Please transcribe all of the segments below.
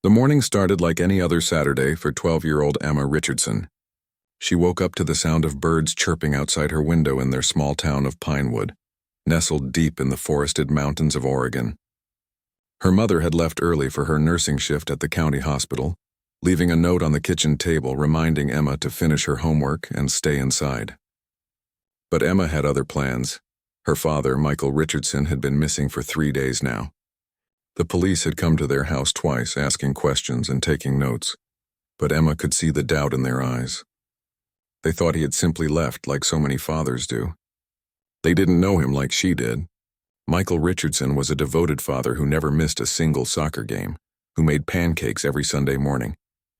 The morning started like any other Saturday for 12-year-old Emma Richardson. She woke up to the sound of birds chirping outside her window in their small town of Pinewood, nestled deep in the forested mountains of Oregon. Her mother had left early for her nursing shift at the county hospital, leaving a note on the kitchen table reminding Emma to finish her homework and stay inside. But Emma had other plans. Her father, Michael Richardson, had been missing for 3 days now. The police had come to their house twice, asking questions and taking notes, but Emma could see the doubt in their eyes. They thought he had simply left like so many fathers do. They didn't know him like she did. Michael Richardson was a devoted father who never missed a single soccer game, who made pancakes every Sunday morning,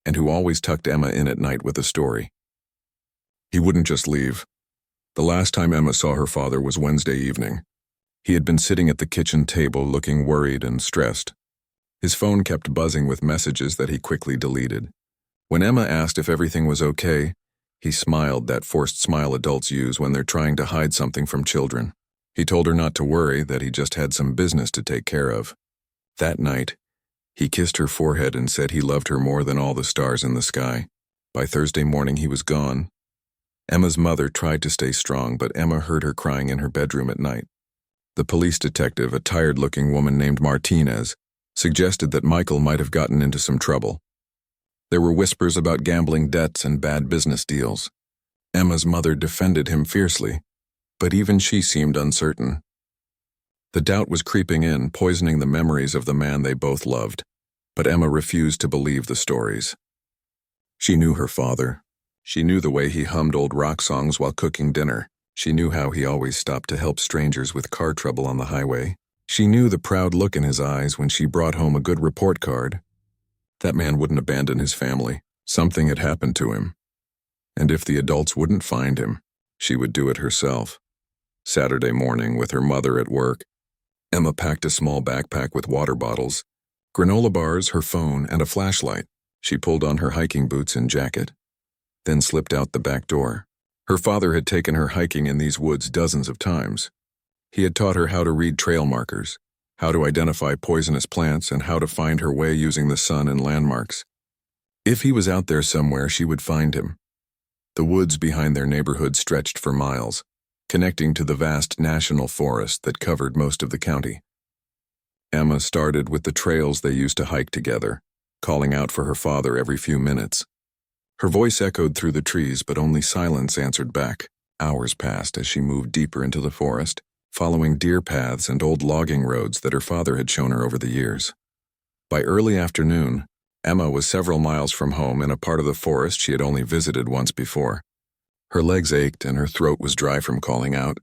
and who always tucked Emma in at night with a story. He wouldn't just leave. The last time Emma saw her father was Wednesday evening. He had been sitting at the kitchen table looking worried and stressed. His phone kept buzzing with messages that he quickly deleted. When Emma asked if everything was okay, he smiled, that forced smile adults use when they're trying to hide something from children. He told her not to worry, that he just had some business to take care of. That night, he kissed her forehead and said he loved her more than all the stars in the sky. By Thursday morning, he was gone. Emma's mother tried to stay strong, but Emma heard her crying in her bedroom at night. The police detective, a tired-looking woman named Martinez, suggested that Michael might have gotten into some trouble. There were whispers about gambling debts and bad business deals. Emma's mother defended him fiercely, but even she seemed uncertain. The doubt was creeping in, poisoning the memories of the man they both loved, but Emma refused to believe the stories. She knew her father. She knew the way he hummed old rock songs while cooking dinner. She knew how he always stopped to help strangers with car trouble on the highway. She knew the proud look in his eyes when she brought home a good report card. That man wouldn't abandon his family. Something had happened to him. And if the adults wouldn't find him, she would do it herself. Saturday morning, with her mother at work, Emma packed a small backpack with water bottles, granola bars, her phone, and a flashlight. She pulled on her hiking boots and jacket, then slipped out the back door. Her father had taken her hiking in these woods dozens of times. He had taught her how to read trail markers, how to identify poisonous plants, and how to find her way using the sun and landmarks. If he was out there somewhere, she would find him. The woods behind their neighborhood stretched for miles, connecting to the vast national forest that covered most of the county. Emma started with the trails they used to hike together, calling out for her father every few minutes. Her voice echoed through the trees, but only silence answered back. Hours passed as she moved deeper into the forest, following deer paths and old logging roads that her father had shown her over the years. By early afternoon, Emma was several miles from home in a part of the forest she had only visited once before. Her legs ached and her throat was dry from calling out.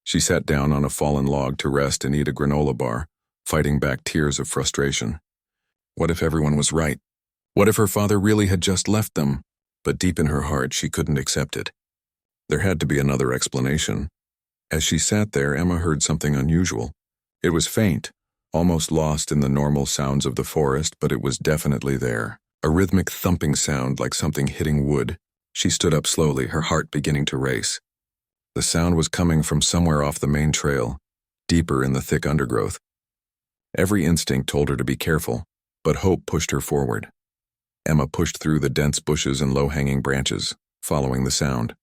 She sat down on a fallen log to rest and eat a granola bar, fighting back tears of frustration. What if everyone was right? What if her father really had just left them? But deep in her heart, she couldn't accept it. There had to be another explanation. As she sat there, Emma heard something unusual. It was faint, almost lost in the normal sounds of the forest, but it was definitely there. A rhythmic thumping sound like something hitting wood. She stood up slowly, her heart beginning to race. The sound was coming from somewhere off the main trail, deeper in the thick undergrowth. Every instinct told her to be careful, but hope pushed her forward. Emma pushed through the dense bushes and low-hanging branches, following the sound.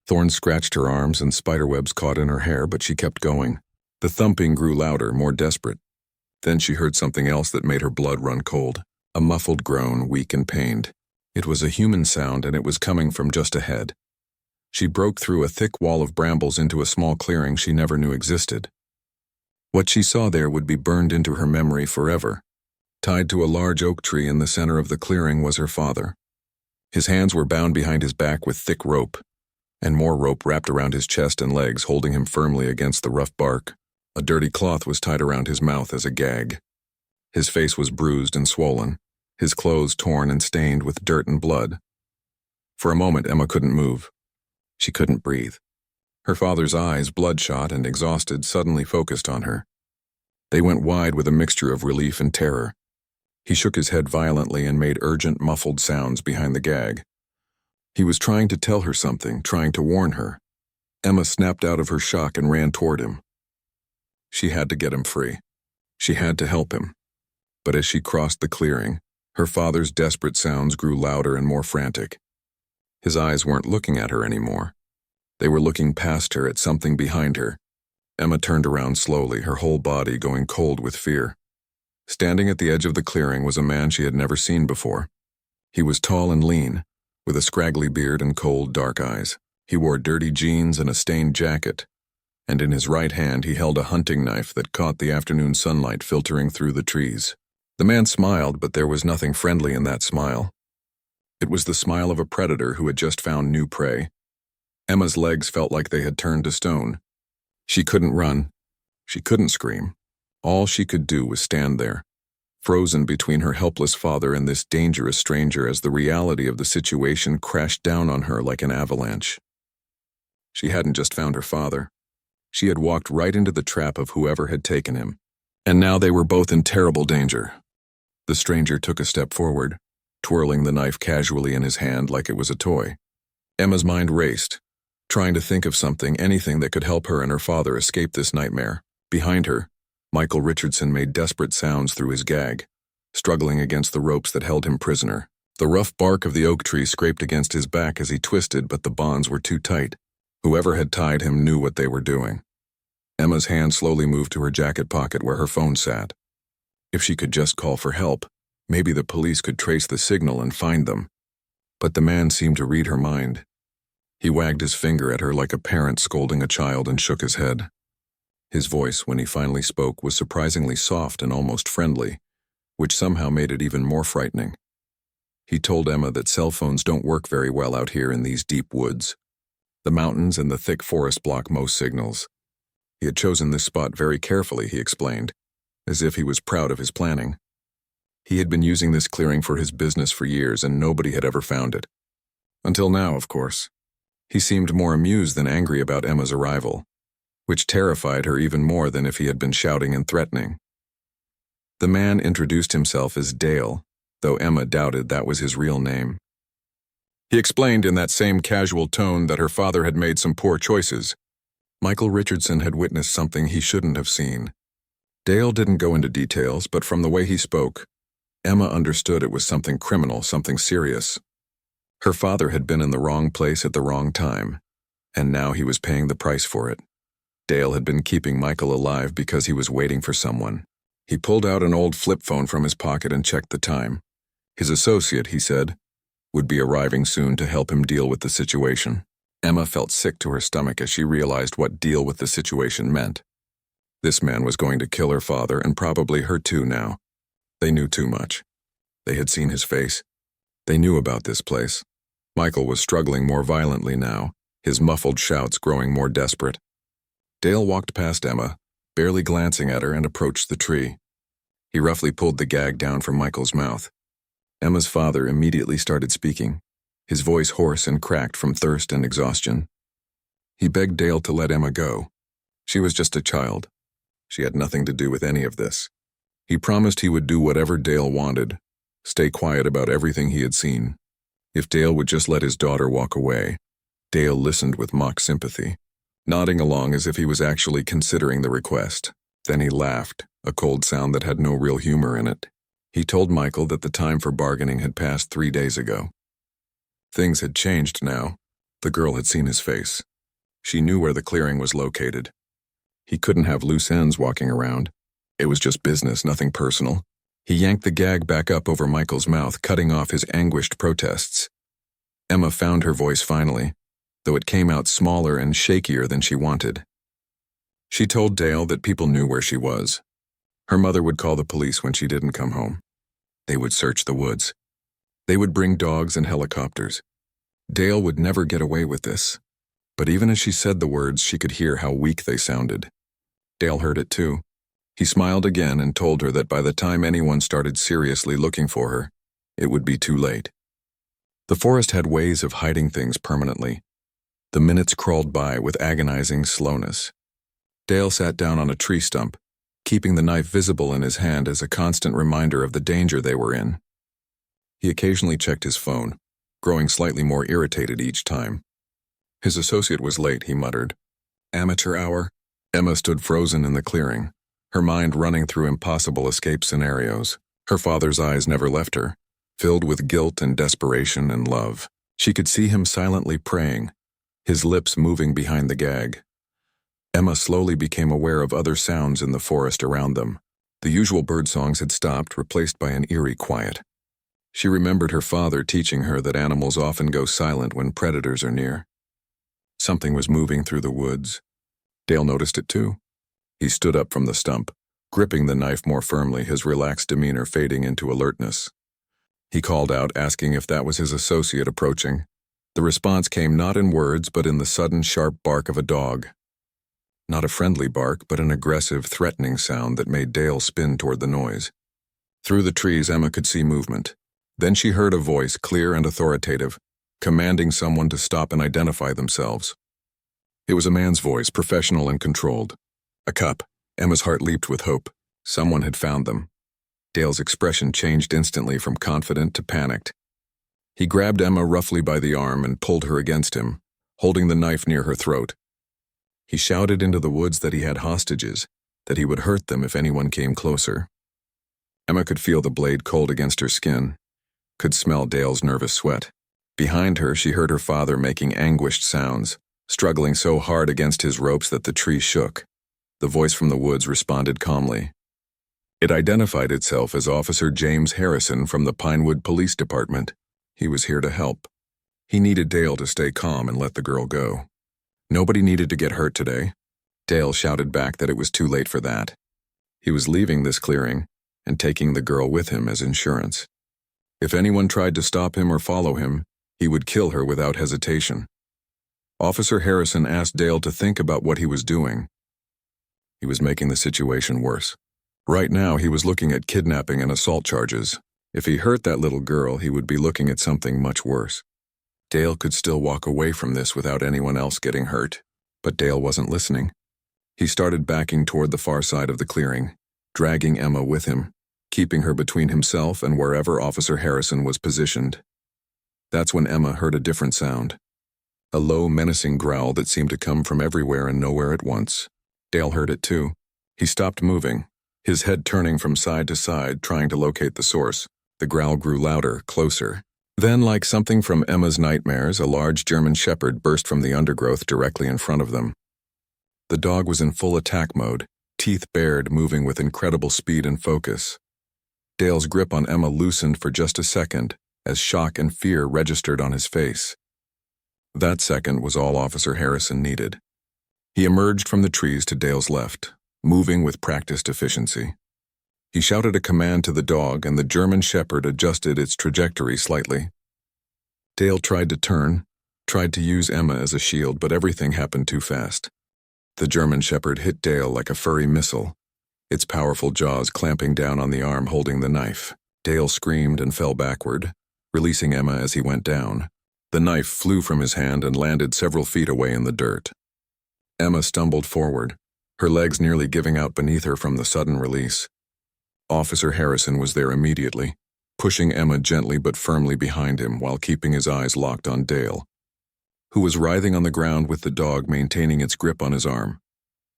Thorns scratched her arms and spiderwebs caught in her hair, but she kept going. The thumping grew louder, more desperate. Then she heard something else that made her blood run cold. A muffled groan, weak and pained. It was a human sound, and it was coming from just ahead. She broke through a thick wall of brambles into a small clearing she never knew existed. What she saw there would be burned into her memory forever. Tied to a large oak tree in the center of the clearing was her father. His hands were bound behind his back with thick rope, and more rope wrapped around his chest and legs, holding him firmly against the rough bark. A dirty cloth was tied around his mouth as a gag. His face was bruised and swollen, his clothes torn and stained with dirt and blood. For a moment, Emma couldn't move. She couldn't breathe. Her father's eyes, bloodshot and exhausted, suddenly focused on her. They went wide with a mixture of relief and terror. He shook his head violently and made urgent, muffled sounds behind the gag. He was trying to tell her something, trying to warn her. Emma snapped out of her shock and ran toward him. She had to get him free. She had to help him. But as she crossed the clearing, her father's desperate sounds grew louder and more frantic. His eyes weren't looking at her anymore. They were looking past her at something behind her. Emma turned around slowly, her whole body going cold with fear. Standing at the edge of the clearing was a man she had never seen before. He was tall and lean, with a scraggly beard and cold, dark eyes. He wore dirty jeans and a stained jacket, and in his right hand he held a hunting knife that caught the afternoon sunlight filtering through the trees. The man smiled, but there was nothing friendly in that smile. It was the smile of a predator who had just found new prey. Emma's legs felt like they had turned to stone. She couldn't run. She couldn't scream. All she could do was stand there, frozen between her helpless father and this dangerous stranger as the reality of the situation crashed down on her like an avalanche. She hadn't just found her father. She had walked right into the trap of whoever had taken him. And now they were both in terrible danger. The stranger took a step forward, twirling the knife casually in his hand like it was a toy. Emma's mind raced, trying to think of something, anything that could help her and her father escape this nightmare. Behind her, Michael Richardson made desperate sounds through his gag, struggling against the ropes that held him prisoner. The rough bark of the oak tree scraped against his back as he twisted, but the bonds were too tight. Whoever had tied him knew what they were doing. Emma's hand slowly moved to her jacket pocket where her phone sat. If she could just call for help, maybe the police could trace the signal and find them. But the man seemed to read her mind. He wagged his finger at her like a parent scolding a child and shook his head. His voice, when he finally spoke, was surprisingly soft and almost friendly, which somehow made it even more frightening. He told Emma that cell phones don't work very well out here in these deep woods. The mountains and the thick forest block most signals. He had chosen this spot very carefully, he explained, as if he was proud of his planning. He had been using this clearing for his business for years, and nobody had ever found it. Until now, of course. He seemed more amused than angry about Emma's arrival, which terrified her even more than if he had been shouting and threatening. The man introduced himself as Dale, though Emma doubted that was his real name. He explained in that same casual tone that her father had made some poor choices. Michael Richardson had witnessed something he shouldn't have seen. Dale didn't go into details, but from the way he spoke, Emma understood it was something criminal, something serious. Her father had been in the wrong place at the wrong time, and now he was paying the price for it. Dale had been keeping Michael alive because he was waiting for someone. He pulled out an old flip phone from his pocket and checked the time. His associate, he said, would be arriving soon to help him deal with the situation. Emma felt sick to her stomach as she realized what deal with the situation meant. This man was going to kill her father and probably her too now. They knew too much. They had seen his face. They knew about this place. Michael was struggling more violently now, his muffled shouts growing more desperate. Dale walked past Emma, barely glancing at her, and approached the tree. He roughly pulled the gag down from Michael's mouth. Emma's father immediately started speaking, his voice hoarse and cracked from thirst and exhaustion. He begged Dale to let Emma go. She was just a child. She had nothing to do with any of this. He promised he would do whatever Dale wanted, stay quiet about everything he had seen. If Dale would just let his daughter walk away. Dale listened with mock sympathy, nodding along as if he was actually considering the request. Then he laughed, a cold sound that had no real humor in it. He told Michael that the time for bargaining had passed 3 days ago. Things had changed now. The girl had seen his face. She knew where the clearing was located. He couldn't have loose ends walking around. It was just business, nothing personal. He yanked the gag back up over Michael's mouth, cutting off his anguished protests. Emma found her voice finally, though it came out smaller and shakier than she wanted. She told Dale that people knew where she was. Her mother would call the police when she didn't come home. They would search the woods. They would bring dogs and helicopters. Dale would never get away with this. But even as she said the words, she could hear how weak they sounded. Dale heard it too. He smiled again and told her that by the time anyone started seriously looking for her, it would be too late. The forest had ways of hiding things permanently. The minutes crawled by with agonizing slowness. Dale sat down on a tree stump, keeping the knife visible in his hand as a constant reminder of the danger they were in. He occasionally checked his phone, growing slightly more irritated each time. His associate was late, he muttered. Amateur hour? Emma stood frozen in the clearing, her mind running through impossible escape scenarios. Her father's eyes never left her, filled with guilt and desperation and love. She could see him silently praying, his lips moving behind the gag. Emma slowly became aware of other sounds in the forest around them. The usual bird songs had stopped, replaced by an eerie quiet. She remembered her father teaching her that animals often go silent when predators are near. Something was moving through the woods. Dale noticed it too. He stood up from the stump, gripping the knife more firmly, his relaxed demeanor fading into alertness. He called out, asking if that was his associate approaching. The response came not in words, but in the sudden, sharp bark of a dog. Not a friendly bark, but an aggressive, threatening sound that made Dale spin toward the noise. Through the trees, Emma could see movement. Then she heard a voice, clear and authoritative, commanding someone to stop and identify themselves. It was a man's voice, professional and controlled. A cop. Emma's heart leaped with hope. Someone had found them. Dale's expression changed instantly from confident to panicked. He grabbed Emma roughly by the arm and pulled her against him, holding the knife near her throat. He shouted into the woods that he had hostages, that he would hurt them if anyone came closer. Emma could feel the blade cold against her skin, could smell Dale's nervous sweat. Behind her, she heard her father making anguished sounds, struggling so hard against his ropes that the tree shook. The voice from the woods responded calmly. It identified itself as Officer James Harrison from the Pinewood Police Department. He was here to help. He needed Dale to stay calm and let the girl go. Nobody needed to get hurt today. Dale shouted back that it was too late for that. He was leaving this clearing and taking the girl with him as insurance. If anyone tried to stop him or follow him, he would kill her without hesitation. Officer Harrison asked Dale to think about what he was doing. He was making the situation worse. Right now, he was looking at kidnapping and assault charges. If he hurt that little girl, he would be looking at something much worse. Dale could still walk away from this without anyone else getting hurt, but Dale wasn't listening. He started backing toward the far side of the clearing, dragging Emma with him, keeping her between himself and wherever Officer Harrison was positioned. That's when Emma heard a different sound. A low, menacing growl that seemed to come from everywhere and nowhere at once. Dale heard it too. He stopped moving, his head turning from side to side, trying to locate the source. The growl grew louder, closer. Then, like something from Emma's nightmares, a large German shepherd burst from the undergrowth directly in front of them. The dog was in full attack mode, teeth bared, moving with incredible speed and focus. Dale's grip on Emma loosened for just a second, as shock and fear registered on his face. That second was all Officer Harrison needed. He emerged from the trees to Dale's left, moving with practiced efficiency. He shouted a command to the dog, and the German shepherd adjusted its trajectory slightly. Dale tried to turn, tried to use Emma as a shield, but everything happened too fast. The German shepherd hit Dale like a furry missile, its powerful jaws clamping down on the arm holding the knife. Dale screamed and fell backward, releasing Emma as he went down. The knife flew from his hand and landed several feet away in the dirt. Emma stumbled forward, her legs nearly giving out beneath her from the sudden release. Officer Harrison was there immediately, pushing Emma gently but firmly behind him while keeping his eyes locked on Dale, who was writhing on the ground with the dog maintaining its grip on his arm.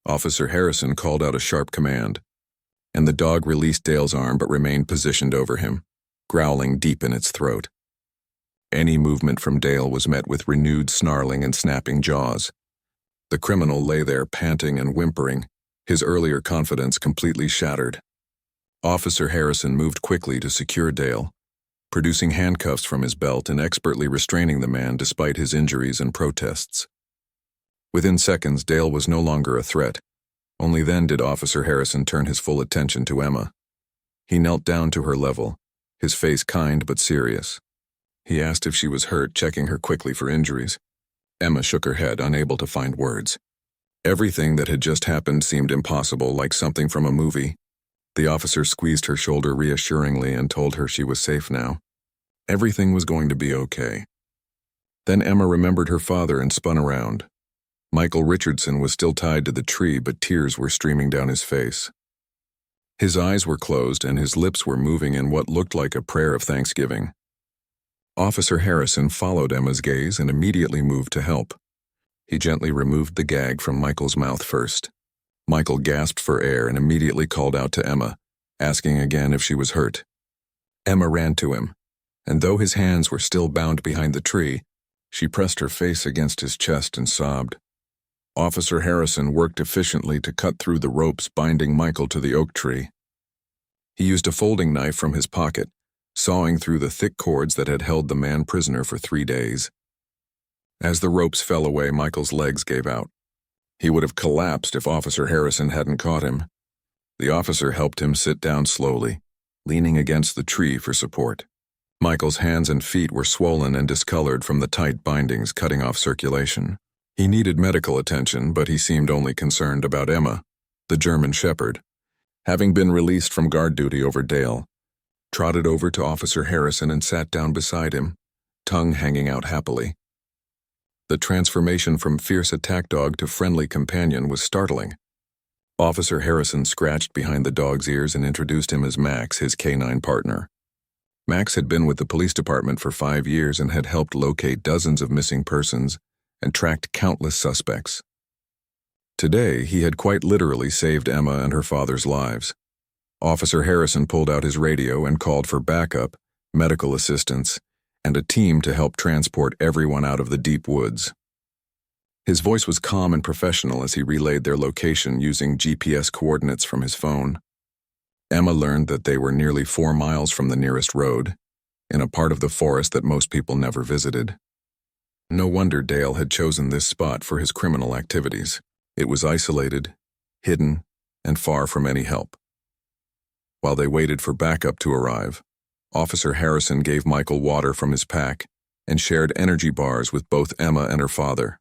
Officer Harrison called out a sharp command, and the dog released Dale's arm but remained positioned over him, growling deep in its throat. Any movement from Dale was met with renewed snarling and snapping jaws. The criminal lay there panting and whimpering, his earlier confidence completely shattered. Officer Harrison moved quickly to secure Dale, producing handcuffs from his belt and expertly restraining the man despite his injuries and protests. Within seconds, Dale was no longer a threat. Only then did Officer Harrison turn his full attention to Emma. He knelt down to her level, his face kind but serious. He asked if she was hurt, checking her quickly for injuries. Emma shook her head, unable to find words. Everything that had just happened seemed impossible, like something from a movie. The officer squeezed her shoulder reassuringly and told her she was safe now. Everything was going to be okay. Then Emma remembered her father and spun around. Michael Richardson was still tied to the tree, but tears were streaming down his face. His eyes were closed and his lips were moving in what looked like a prayer of thanksgiving. Officer Harrison followed Emma's gaze and immediately moved to help. He gently removed the gag from Michael's mouth first. Michael gasped for air and immediately called out to Emma, asking again if she was hurt. Emma ran to him, and though his hands were still bound behind the tree, she pressed her face against his chest and sobbed. Officer Harrison worked efficiently to cut through the ropes binding Michael to the oak tree. He used a folding knife from his pocket, sawing through the thick cords that had held the man prisoner for 3 days. As the ropes fell away, Michael's legs gave out. He would have collapsed if Officer Harrison hadn't caught him. The officer helped him sit down slowly, leaning against the tree for support. Michael's hands and feet were swollen and discolored from the tight bindings cutting off circulation. He needed medical attention, but he seemed only concerned about Emma, the German shepherd. Having been released from guard duty over Dale, trotted over to Officer Harrison and sat down beside him, tongue hanging out happily. The transformation from fierce attack dog to friendly companion was startling. Officer Harrison scratched behind the dog's ears and introduced him as Max, his canine partner. Max had been with the police department for 5 years and had helped locate dozens of missing persons and tracked countless suspects. Today, he had quite literally saved Emma and her father's lives. Officer Harrison pulled out his radio and called for backup, medical assistance, and a team to help transport everyone out of the deep woods. His voice was calm and professional as he relayed their location using GPS coordinates from his phone. Emma learned that they were nearly 4 miles from the nearest road, in a part of the forest that most people never visited. No wonder Dale had chosen this spot for his criminal activities. It was isolated, hidden, and far from any help. While they waited for backup to arrive, Officer Harrison gave Michael water from his pack and shared energy bars with both Emma and her father.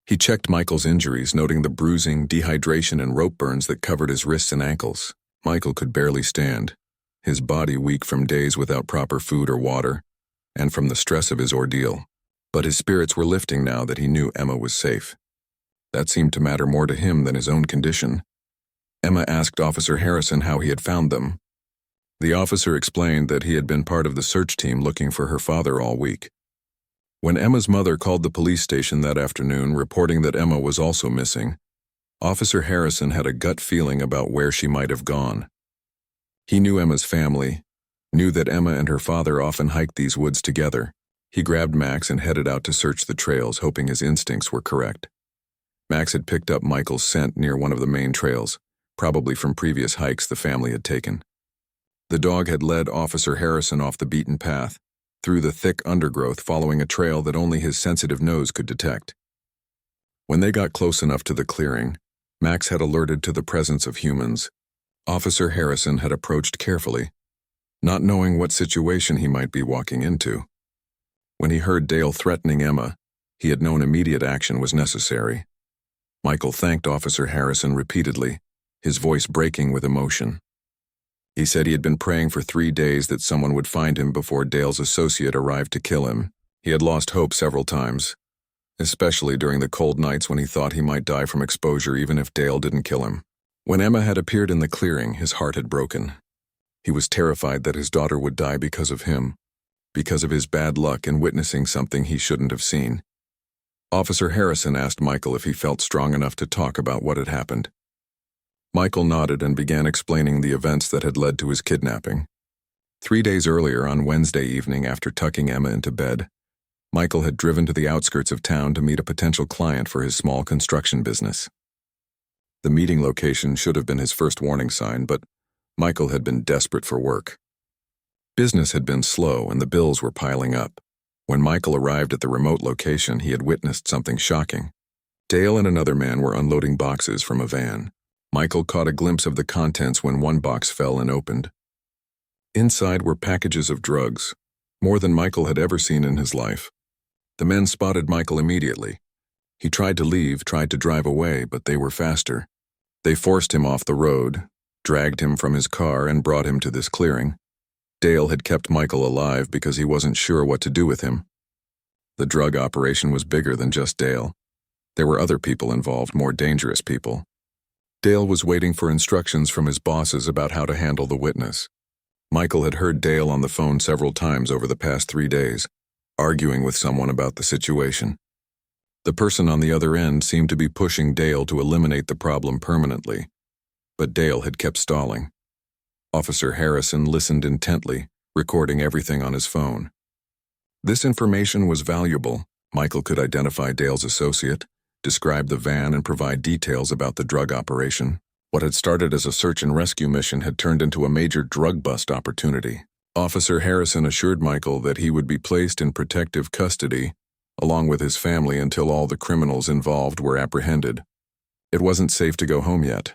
He checked Michael's injuries, noting the bruising, dehydration, and rope burns that covered his wrists and ankles. Michael could barely stand, his body weak from days without proper food or water, and from the stress of his ordeal. But his spirits were lifting now that he knew Emma was safe. That seemed to matter more to him than his own condition. Emma asked Officer Harrison how he had found them. The officer explained that he had been part of the search team looking for her father all week. When Emma's mother called the police station that afternoon, reporting that Emma was also missing, Officer Harrison had a gut feeling about where she might have gone. He knew Emma's family, knew that Emma and her father often hiked these woods together. He grabbed Max and headed out to search the trails, hoping his instincts were correct. Max had picked up Michael's scent near one of the main trails, probably from previous hikes the family had taken. The dog had led Officer Harrison off the beaten path, through the thick undergrowth, following a trail that only his sensitive nose could detect. When they got close enough to the clearing, Max had alerted to the presence of humans. Officer Harrison had approached carefully, not knowing what situation he might be walking into. When he heard Dale threatening Emma, he had known immediate action was necessary. Michael thanked Officer Harrison repeatedly, his voice breaking with emotion. He said he had been praying for 3 days that someone would find him before Dale's associate arrived to kill him. He had lost hope several times, especially during the cold nights when he thought he might die from exposure even if Dale didn't kill him. When Emma had appeared in the clearing, his heart had broken. He was terrified that his daughter would die because of him, because of his bad luck in witnessing something he shouldn't have seen. Officer Harrison asked Michael if he felt strong enough to talk about what had happened. Michael nodded and began explaining the events that had led to his kidnapping. 3 days earlier, on Wednesday evening after tucking Emma into bed, Michael had driven to the outskirts of town to meet a potential client for his small construction business. The meeting location should have been his first warning sign, but Michael had been desperate for work. Business had been slow and the bills were piling up. When Michael arrived at the remote location, he had witnessed something shocking. Dale and another man were unloading boxes from a van. Michael caught a glimpse of the contents when one box fell and opened. Inside were packages of drugs, more than Michael had ever seen in his life. The men spotted Michael immediately. He tried to leave, tried to drive away, but they were faster. They forced him off the road, dragged him from his car, and brought him to this clearing. Dale had kept Michael alive because he wasn't sure what to do with him. The drug operation was bigger than just Dale. There were other people involved, more dangerous people. Dale was waiting for instructions from his bosses about how to handle the witness. Michael had heard Dale on the phone several times over the past 3 days, arguing with someone about the situation. The person on the other end seemed to be pushing Dale to eliminate the problem permanently, but Dale had kept stalling. Officer Harrison listened intently, recording everything on his phone. This information was valuable. Michael could identify Dale's associate, describe the van, and provide details about the drug operation. What had started as a search and rescue mission had turned into a major drug bust opportunity. Officer Harrison assured Michael that he would be placed in protective custody, along with his family, until all the criminals involved were apprehended. It wasn't safe to go home yet,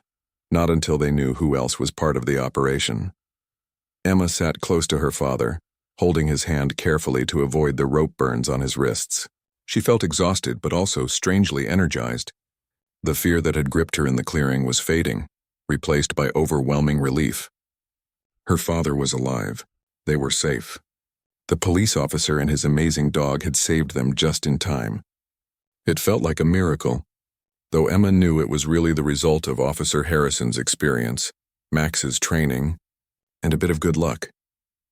not until they knew who else was part of the operation. Emma sat close to her father, holding his hand carefully to avoid the rope burns on his wrists. She felt exhausted but also strangely energized. The fear that had gripped her in the clearing was fading, replaced by overwhelming relief. Her father was alive. They were safe. The police officer and his amazing dog had saved them just in time. It felt like a miracle, though Emma knew it was really the result of Officer Harrison's experience, Max's training, and a bit of good luck.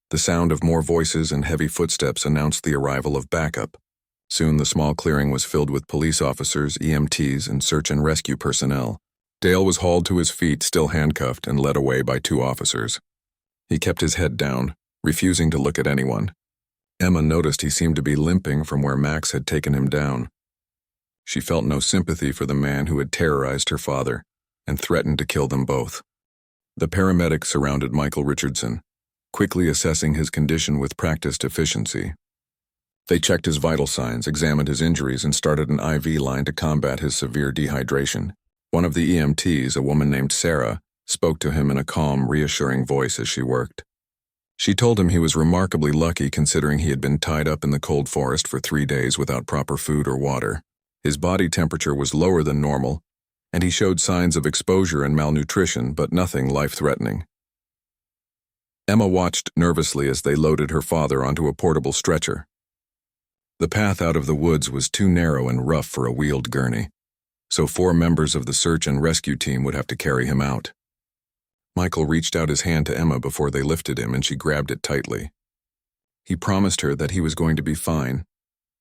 The sound of more voices and heavy footsteps announced the arrival of backup. Soon the small clearing was filled with police officers, EMTs, and search and rescue personnel. Dale was hauled to his feet, still handcuffed, and led away by 2 officers. He kept his head down, refusing to look at anyone. Emma noticed he seemed to be limping from where Max had taken him down. She felt no sympathy for the man who had terrorized her father and threatened to kill them both. The paramedics surrounded Michael Richardson, quickly assessing his condition with practiced efficiency. They checked his vital signs, examined his injuries, and started an IV line to combat his severe dehydration. One of the EMTs, a woman named Sarah, spoke to him in a calm, reassuring voice as she worked. She told him he was remarkably lucky considering he had been tied up in the cold forest for 3 days without proper food or water. His body temperature was lower than normal, and he showed signs of exposure and malnutrition, but nothing life-threatening. Emma watched nervously as they loaded her father onto a portable stretcher. The path out of the woods was too narrow and rough for a wheeled gurney, so 4 members of the search and rescue team would have to carry him out. Michael reached out his hand to Emma before they lifted him, and she grabbed it tightly. He promised her that he was going to be fine,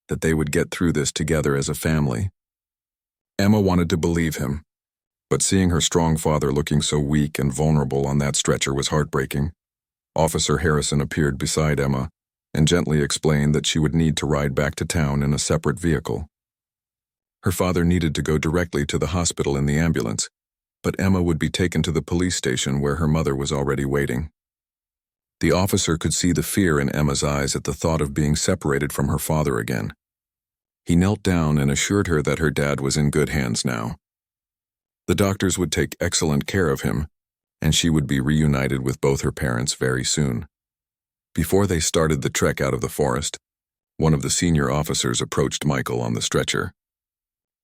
that they would get through this together as a family. Emma wanted to believe him, but seeing her strong father looking so weak and vulnerable on that stretcher was heartbreaking. Officer Harrison appeared beside Emma and gently explained that she would need to ride back to town in a separate vehicle. Her father needed to go directly to the hospital in the ambulance, but Emma would be taken to the police station where her mother was already waiting. The officer could see the fear in Emma's eyes at the thought of being separated from her father again. He knelt down and assured her that her dad was in good hands now. The doctors would take excellent care of him, and she would be reunited with both her parents very soon. Before they started the trek out of the forest, one of the senior officers approached Michael on the stretcher.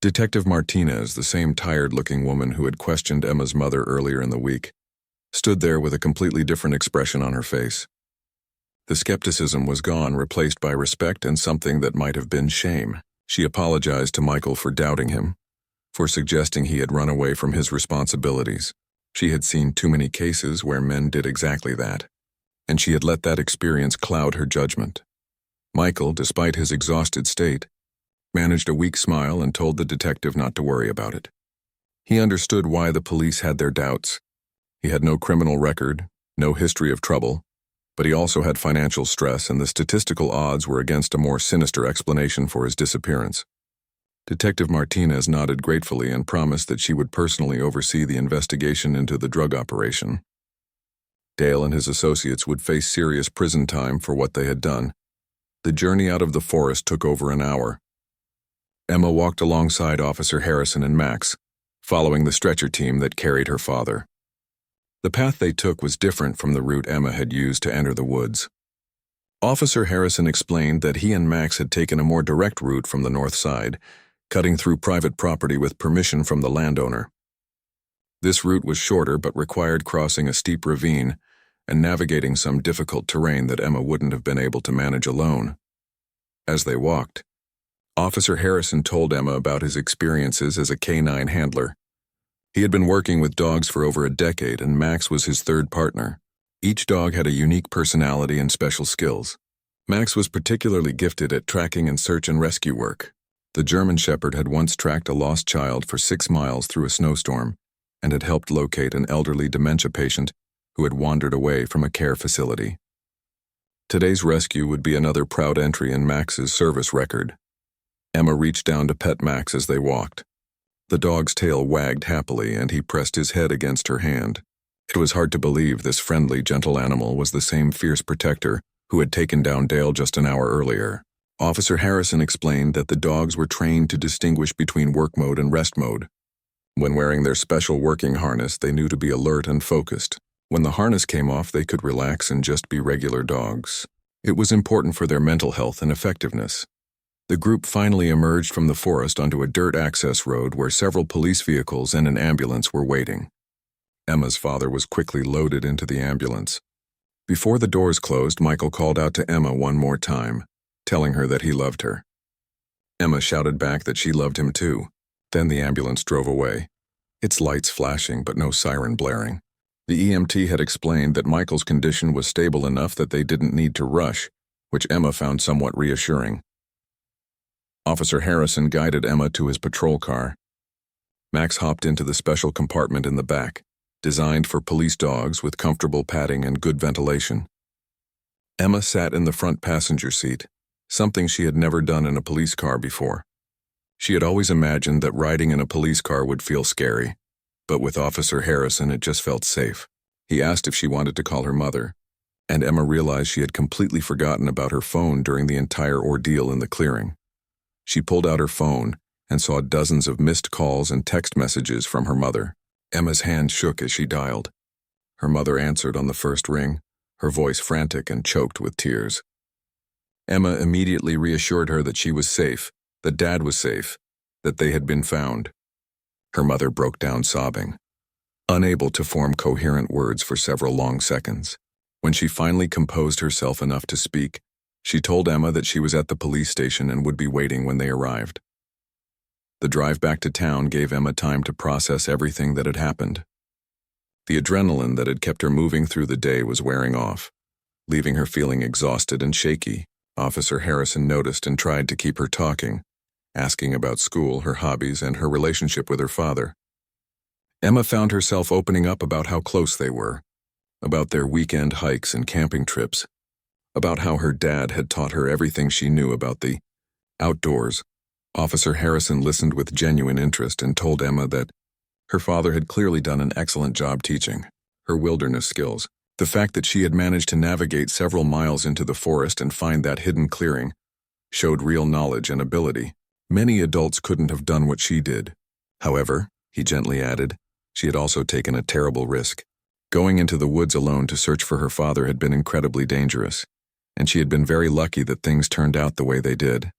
Detective Martinez, the same tired-looking woman who had questioned Emma's mother earlier in the week, stood there with a completely different expression on her face. The skepticism was gone, replaced by respect and something that might have been shame. She apologized to Michael for doubting him, for suggesting he had run away from his responsibilities. She had seen too many cases where men did exactly that, and she had let that experience cloud her judgment. Michael, despite his exhausted state, managed a weak smile and told the detective not to worry about it. He understood why the police had their doubts. He had no criminal record, no history of trouble, but he also had financial stress, and the statistical odds were against a more sinister explanation for his disappearance. Detective Martinez nodded gratefully and promised that she would personally oversee the investigation into the drug operation. Dale and his associates would face serious prison time for what they had done. The journey out of the forest took over an hour. Emma walked alongside Officer Harrison and Max, following the stretcher team that carried her father. The path they took was different from the route Emma had used to enter the woods. Officer Harrison explained that he and Max had taken a more direct route from the north side, cutting through private property with permission from the landowner. This route was shorter but required crossing a steep ravine and navigating some difficult terrain that Emma wouldn't have been able to manage alone. As they walked, Officer Harrison told Emma about his experiences as a canine handler. He had been working with dogs for over a decade, and Max was his third partner. Each dog had a unique personality and special skills. Max was particularly gifted at tracking and search and rescue work. The German Shepherd had once tracked a lost child for 6 miles through a snowstorm and had helped locate an elderly dementia patient who had wandered away from a care facility. Today's rescue would be another proud entry in Max's service record. Emma reached down to pet Max as they walked. The dog's tail wagged happily, and he pressed his head against her hand. It was hard to believe this friendly, gentle animal was the same fierce protector who had taken down Dale just an hour earlier. Officer Harrison explained that the dogs were trained to distinguish between work mode and rest mode. When wearing their special working harness, they knew to be alert and focused. When the harness came off, they could relax and just be regular dogs. It was important for their mental health and effectiveness. The group finally emerged from the forest onto a dirt access road where several police vehicles and an ambulance were waiting. Emma's father was quickly loaded into the ambulance. Before the doors closed, Michael called out to Emma one more time, telling her that he loved her. Emma shouted back that she loved him too. Then the ambulance drove away, its lights flashing but no siren blaring. The EMT had explained that Michael's condition was stable enough that they didn't need to rush, which Emma found somewhat reassuring. Officer Harrison guided Emma to his patrol car. Max hopped into the special compartment in the back, designed for police dogs with comfortable padding and good ventilation. Emma sat in the front passenger seat, something she had never done in a police car before. She had always imagined that riding in a police car would feel scary, but with Officer Harrison it just felt safe. He asked if she wanted to call her mother, and Emma realized she had completely forgotten about her phone during the entire ordeal in the clearing. She pulled out her phone and saw dozens of missed calls and text messages from her mother. Emma's hand shook as she dialed. Her mother answered on the first ring, her voice frantic and choked with tears. Emma immediately reassured her that she was safe, that Dad was safe, that they had been found. Her mother broke down sobbing, unable to form coherent words for several long seconds. When she finally composed herself enough to speak, she told Emma that she was at the police station and would be waiting when they arrived. The drive back to town gave Emma time to process everything that had happened. The adrenaline that had kept her moving through the day was wearing off, leaving her feeling exhausted and shaky. Officer Harrison noticed and tried to keep her talking, asking about school, her hobbies, and her relationship with her father. Emma found herself opening up about how close they were, about their weekend hikes and camping trips, about how her dad had taught her everything she knew about the outdoors. Officer Harrison listened with genuine interest and told Emma that her father had clearly done an excellent job teaching her wilderness skills. The fact that she had managed to navigate several miles into the forest and find that hidden clearing showed real knowledge and ability. Many adults couldn't have done what she did. However, he gently added, she had also taken a terrible risk. Going into the woods alone to search for her father had been incredibly dangerous, and she had been very lucky that things turned out the way they did.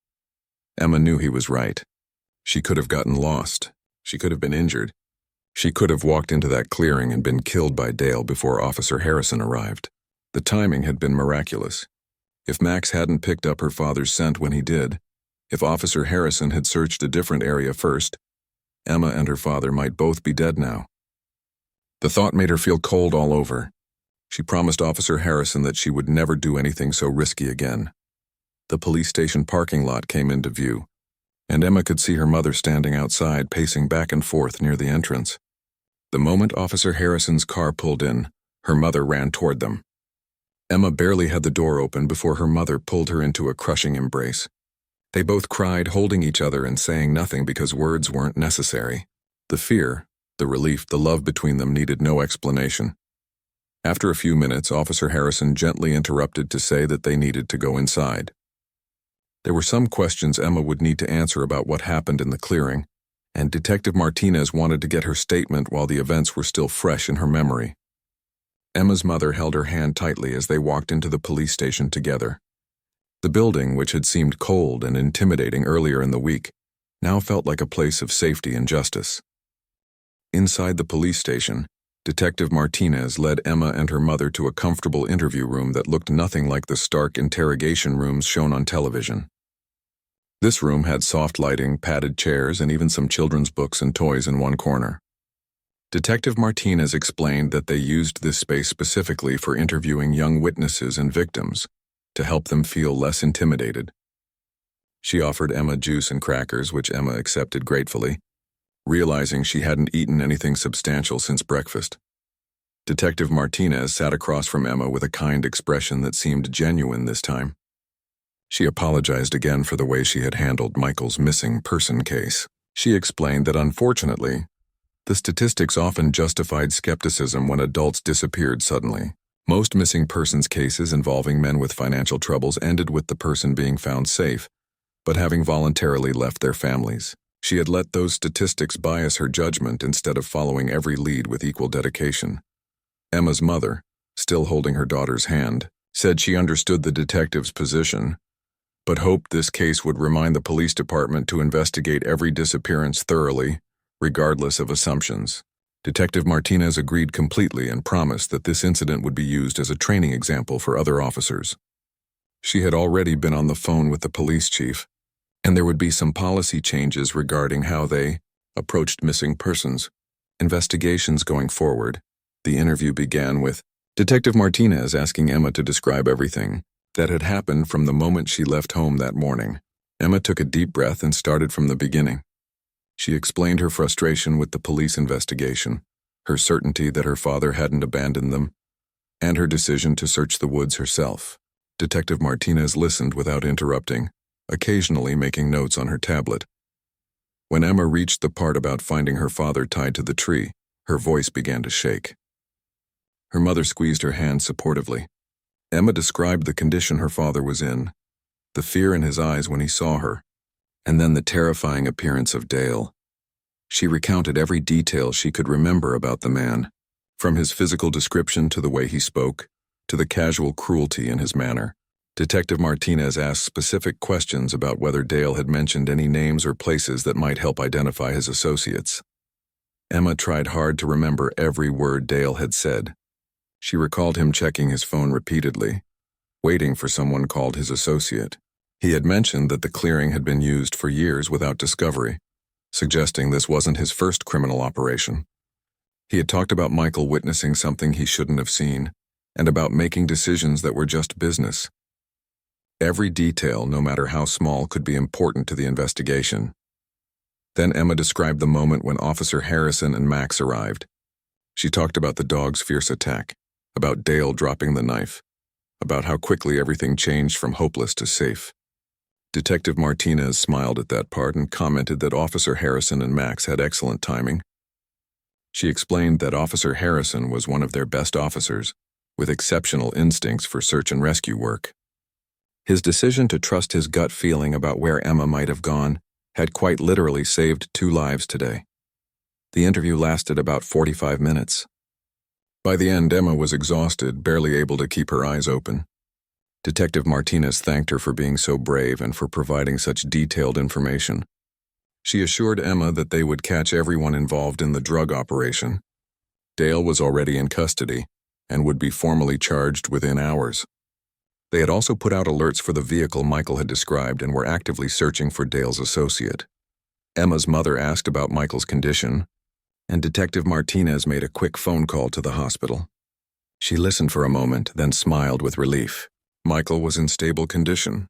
Emma knew he was right. She could have gotten lost. She could have been injured. She could have walked into that clearing and been killed by Dale before Officer Harrison arrived. The timing had been miraculous. If Max hadn't picked up her father's scent when he did, if Officer Harrison had searched a different area first, Emma and her father might both be dead now. The thought made her feel cold all over. She promised Officer Harrison that she would never do anything so risky again. The police station parking lot came into view, and Emma could see her mother standing outside, pacing back and forth near the entrance. The moment Officer Harrison's car pulled in, her mother ran toward them. Emma barely had the door open before her mother pulled her into a crushing embrace. They both cried, holding each other and saying nothing because words weren't necessary. The fear, the relief, the love between them needed no explanation. After a few minutes, Officer Harrison gently interrupted to say that they needed to go inside. There were some questions Emma would need to answer about what happened in the clearing, and Detective Martinez wanted to get her statement while the events were still fresh in her memory. Emma's mother held her hand tightly as they walked into the police station together. The building, which had seemed cold and intimidating earlier in the week, now felt like a place of safety and justice. Inside the police station, Detective Martinez led Emma and her mother to a comfortable interview room that looked nothing like the stark interrogation rooms shown on television. This room had soft lighting, padded chairs, and even some children's books and toys in one corner. Detective Martinez explained that they used this space specifically for interviewing young witnesses and victims, to help them feel less intimidated. She offered Emma juice and crackers, which Emma accepted gratefully, realizing she hadn't eaten anything substantial since breakfast. Detective Martinez sat across from Emma with a kind expression that seemed genuine this time. She apologized again for the way she had handled Michael's missing person case. She explained that unfortunately, the statistics often justified skepticism when adults disappeared suddenly. Most missing persons cases involving men with financial troubles ended with the person being found safe, but having voluntarily left their families. She had let those statistics bias her judgment instead of following every lead with equal dedication. Emma's mother, still holding her daughter's hand, said she understood the detective's position, but hoped this case would remind the police department to investigate every disappearance thoroughly, regardless of assumptions. Detective Martinez agreed completely and promised that this incident would be used as a training example for other officers. She had already been on the phone with the police chief, and there would be some policy changes regarding how they approached missing persons investigations going forward. The interview began with Detective Martinez asking Emma to describe everything that had happened from the moment she left home that morning. Emma took a deep breath and started from the beginning. She explained her frustration with the police investigation, her certainty that her father hadn't abandoned them, and her decision to search the woods herself. Detective Martinez listened without interrupting, occasionally making notes on her tablet. When Emma reached the part about finding her father tied to the tree, her voice began to shake. Her mother squeezed her hand supportively. Emma described the condition her father was in, the fear in his eyes when he saw her, and then the terrifying appearance of Dale. She recounted every detail she could remember about the man, from his physical description to the way he spoke, to the casual cruelty in his manner. Detective Martinez asked specific questions about whether Dale had mentioned any names or places that might help identify his associates. Emma tried hard to remember every word Dale had said. She recalled him checking his phone repeatedly, waiting for someone called his associate. He had mentioned that the clearing had been used for years without discovery, suggesting this wasn't his first criminal operation. He had talked about Michael witnessing something he shouldn't have seen, and about making decisions that were just business. Every detail, no matter how small, could be important to the investigation. Then Emma described the moment when Officer Harrison and Max arrived. She talked about the dog's fierce attack, about Dale dropping the knife, about how quickly everything changed from hopeless to safe. Detective Martinez smiled at that part and commented that Officer Harrison and Max had excellent timing. She explained that Officer Harrison was one of their best officers, with exceptional instincts for search and rescue work. His decision to trust his gut feeling about where Emma might have gone had quite literally saved 2 lives today. The interview lasted about 45 minutes. By the end, Emma was exhausted, barely able to keep her eyes open. Detective Martinez thanked her for being so brave and for providing such detailed information. She assured Emma that they would catch everyone involved in the drug operation. Dale was already in custody and would be formally charged within hours. They had also put out alerts for the vehicle Michael had described and were actively searching for Dale's associate. Emma's mother asked about Michael's condition, and Detective Martinez made a quick phone call to the hospital. She listened for a moment, then smiled with relief. Michael was in stable condition.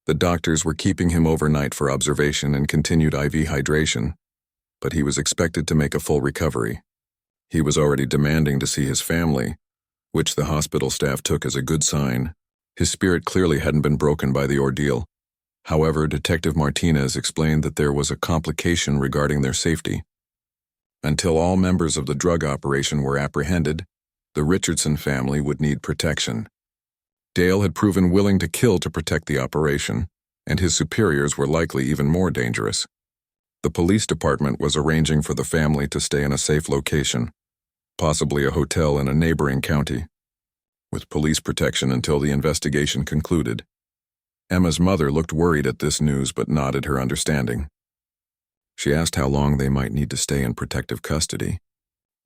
The doctors were keeping him overnight for observation and continued IV hydration, but he was expected to make a full recovery. He was already demanding to see his family, which the hospital staff took as a good sign. His spirit clearly hadn't been broken by the ordeal. However, Detective Martinez explained that there was a complication regarding their safety. Until all members of the drug operation were apprehended, the Richardson family would need protection. Dale had proven willing to kill to protect the operation, and his superiors were likely even more dangerous. The police department was arranging for the family to stay in a safe location, possibly a hotel in a neighboring county, with police protection until the investigation concluded. Emma's mother looked worried at this news but nodded her understanding. She asked how long they might need to stay in protective custody.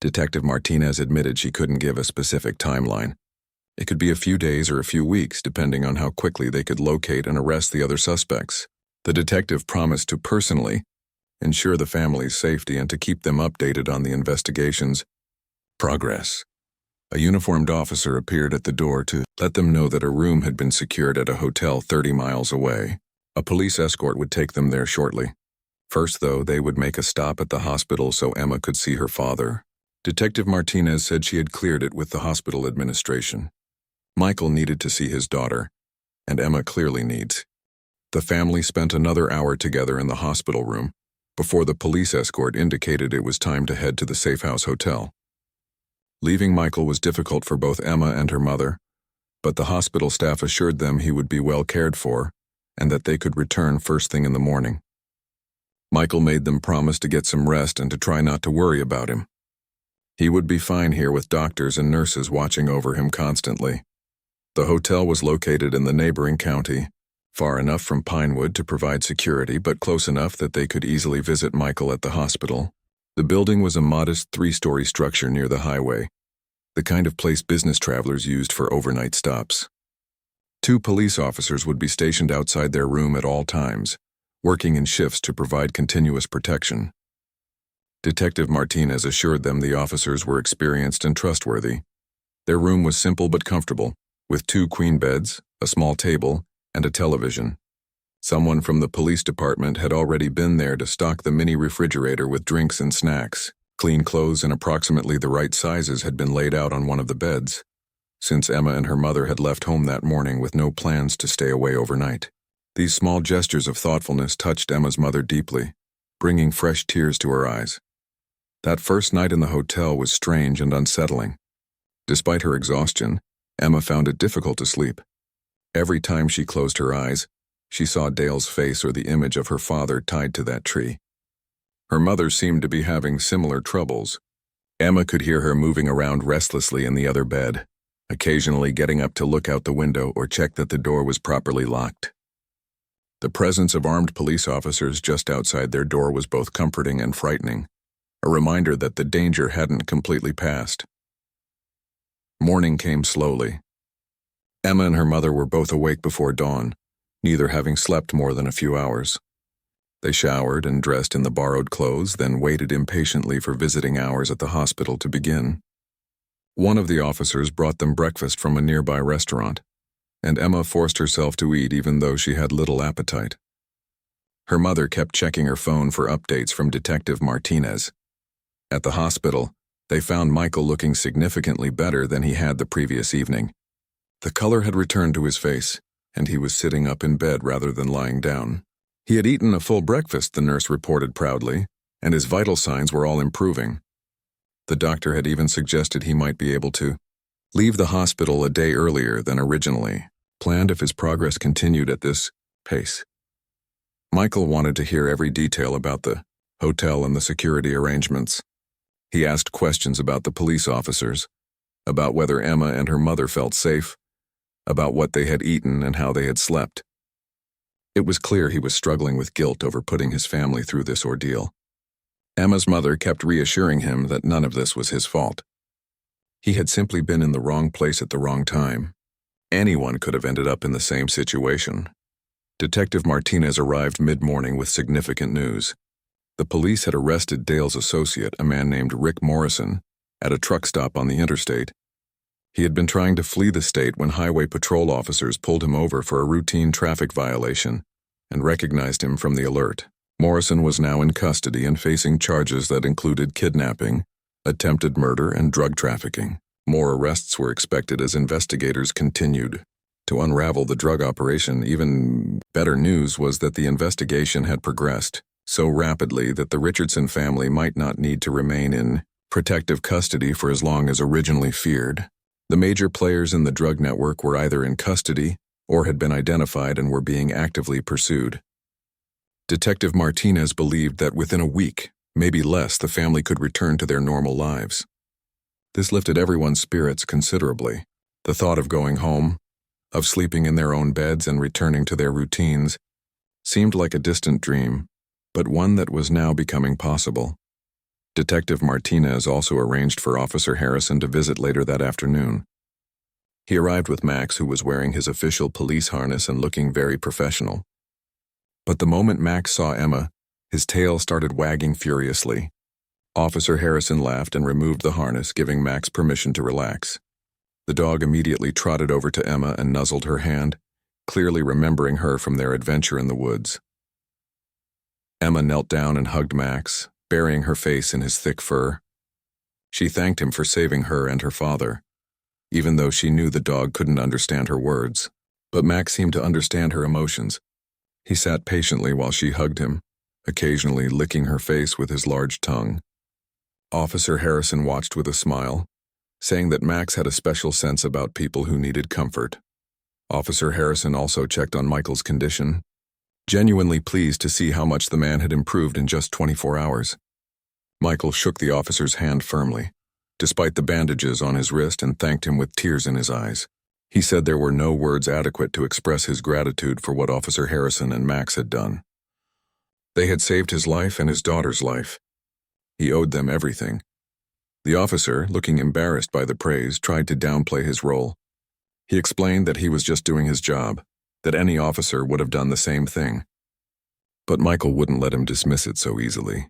Detective Martinez admitted she couldn't give a specific timeline. It could be a few days or a few weeks, depending on how quickly they could locate and arrest the other suspects. The detective promised to personally ensure the family's safety and to keep them updated on the investigation's progress. A uniformed officer appeared at the door to let them know that a room had been secured at a hotel 30 miles away. A police escort would take them there shortly. First, though, they would make a stop at the hospital so Emma could see her father. Detective Martinez said she had cleared it with the hospital administration. Michael needed to see his daughter, and Emma clearly needs. The family spent another hour together in the hospital room before the police escort indicated it was time to head to the Safe House Hotel. Leaving Michael was difficult for both Emma and her mother, but the hospital staff assured them he would be well cared for and that they could return first thing in the morning. Michael made them promise to get some rest and to try not to worry about him. He would be fine here with doctors and nurses watching over him constantly. The hotel was located in the neighboring county, far enough from Pinewood to provide security, but close enough that they could easily visit Michael at the hospital. The building was a modest 3-story structure near the highway, the kind of place business travelers used for overnight stops. 2 police officers would be stationed outside their room at all times, working in shifts to provide continuous protection. Detective Martinez assured them the officers were experienced and trustworthy. Their room was simple but comfortable, with 2 queen beds, a small table, and a television. Someone from the police department had already been there to stock the mini refrigerator with drinks and snacks. Clean clothes in approximately the right sizes had been laid out on one of the beds, since Emma and her mother had left home that morning with no plans to stay away overnight. These small gestures of thoughtfulness touched Emma's mother deeply, bringing fresh tears to her eyes. That first night in the hotel was strange and unsettling. Despite her exhaustion, Emma found it difficult to sleep. Every time she closed her eyes, she saw Dale's face or the image of her father tied to that tree. Her mother seemed to be having similar troubles. Emma could hear her moving around restlessly in the other bed, occasionally getting up to look out the window or check that the door was properly locked. The presence of armed police officers just outside their door was both comforting and frightening, a reminder that the danger hadn't completely passed. Morning came slowly. Emma and her mother were both awake before dawn, neither having slept more than a few hours. They showered and dressed in the borrowed clothes, then waited impatiently for visiting hours at the hospital to begin. One of the officers brought them breakfast from a nearby restaurant, and Emma forced herself to eat even though she had little appetite. Her mother kept checking her phone for updates from Detective Martinez. At the hospital, they found Michael looking significantly better than he had the previous evening. The color had returned to his face, and he was sitting up in bed rather than lying down. He had eaten a full breakfast, the nurse reported proudly, and his vital signs were all improving. The doctor had even suggested he might be able to leave the hospital a day earlier than originally planned if his progress continued at this pace. Michael wanted to hear every detail about the hotel and the security arrangements. He asked questions about the police officers, about whether Emma and her mother felt safe, about what they had eaten and how they had slept. It was clear he was struggling with guilt over putting his family through this ordeal. Emma's mother kept reassuring him that none of this was his fault. He had simply been in the wrong place at the wrong time. Anyone could have ended up in the same situation. Detective Martinez arrived mid-morning with significant news. The police had arrested Dale's associate, a man named Rick Morrison, at a truck stop on the interstate. He had been trying to flee the state when highway patrol officers pulled him over for a routine traffic violation and recognized him from the alert. Morrison was now in custody and facing charges that included kidnapping, attempted murder, and drug trafficking. More arrests were expected as investigators continued to unravel the drug operation. Even better news was that the investigation had progressed so rapidly that the Richardson family might not need to remain in protective custody for as long as originally feared. The major players in the drug network were either in custody or had been identified and were being actively pursued. Detective Martinez believed that within a week, maybe less, the family could return to their normal lives. This lifted everyone's spirits considerably. The thought of going home, of sleeping in their own beds and returning to their routines, seemed like a distant dream, but one that was now becoming possible. Detective Martinez also arranged for Officer Harrison to visit later that afternoon. He arrived with Max, who was wearing his official police harness and looking very professional. But the moment Max saw Emma, his tail started wagging furiously. Officer Harrison laughed and removed the harness, giving Max permission to relax. The dog immediately trotted over to Emma and nuzzled her hand, clearly remembering her from their adventure in the woods. Emma knelt down and hugged Max, burying her face in his thick fur. She thanked him for saving her and her father, even though she knew the dog couldn't understand her words. But Max seemed to understand her emotions. He sat patiently while she hugged him, occasionally licking her face with his large tongue. Officer Harrison watched with a smile, saying that Max had a special sense about people who needed comfort. Officer Harrison also checked on Michael's condition, genuinely pleased to see how much the man had improved in just 24 hours. Michael shook the officer's hand firmly, despite the bandages on his wrist, and thanked him with tears in his eyes. He said there were no words adequate to express his gratitude for what Officer Harrison and Max had done. They had saved his life and his daughter's life. He owed them everything. The officer, looking embarrassed by the praise, tried to downplay his role. He explained that he was just doing his job, that any officer would have done the same thing. But Michael wouldn't let him dismiss it so easily.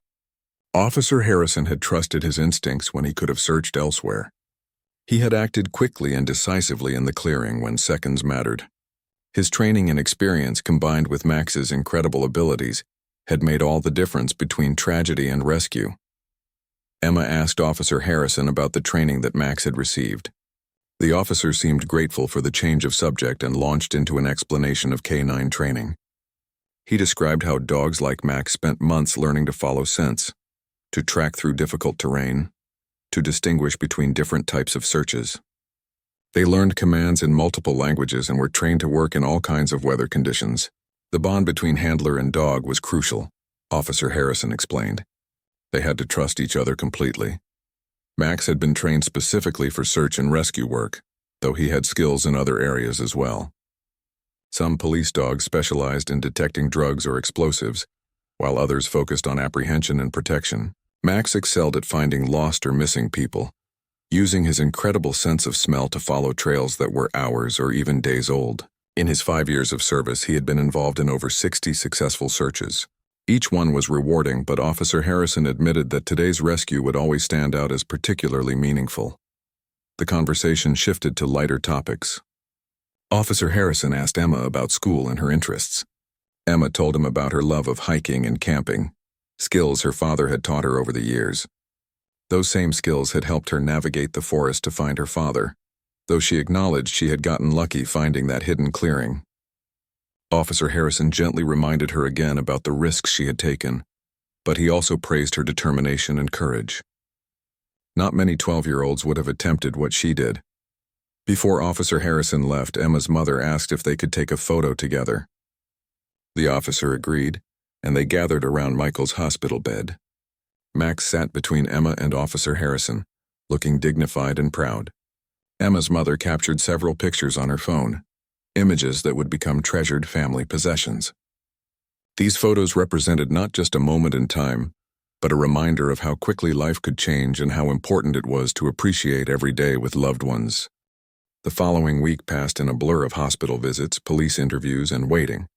Officer Harrison had trusted his instincts when he could have searched elsewhere. He had acted quickly and decisively in the clearing when seconds mattered. His training and experience, combined with Max's incredible abilities, had made all the difference between tragedy and rescue. Emma asked Officer Harrison about the training that Max had received. The officer seemed grateful for the change of subject and launched into an explanation of canine training. He described how dogs like Max spent months learning to follow scents, to track through difficult terrain, to distinguish between different types of searches. They learned commands in multiple languages and were trained to work in all kinds of weather conditions. The bond between handler and dog was crucial, Officer Harrison explained. They had to trust each other completely. Max had been trained specifically for search and rescue work, though he had skills in other areas as well. Some police dogs specialized in detecting drugs or explosives, while others focused on apprehension and protection. Max excelled at finding lost or missing people, using his incredible sense of smell to follow trails that were hours or even days old. In his 5 years of service, he had been involved in over 60 successful searches. Each one was rewarding, but Officer Harrison admitted that today's rescue would always stand out as particularly meaningful. The conversation shifted to lighter topics. Officer Harrison asked Emma about school and her interests. Emma told him about her love of hiking and camping, skills her father had taught her over the years. Those same skills had helped her navigate the forest to find her father, though she acknowledged she had gotten lucky finding that hidden clearing. Officer Harrison gently reminded her again about the risks she had taken, but he also praised her determination and courage. Not many 12-year-olds would have attempted what she did. Before Officer Harrison left, Emma's mother asked if they could take a photo together. The officer agreed, and they gathered around Michael's hospital bed. Max sat between Emma and Officer Harrison, looking dignified and proud. Emma's mother captured several pictures on her phone, images that would become treasured family possessions. These photos represented not just a moment in time, but a reminder of how quickly life could change and how important it was to appreciate every day with loved ones. The following week passed in a blur of hospital visits, police interviews, and waiting.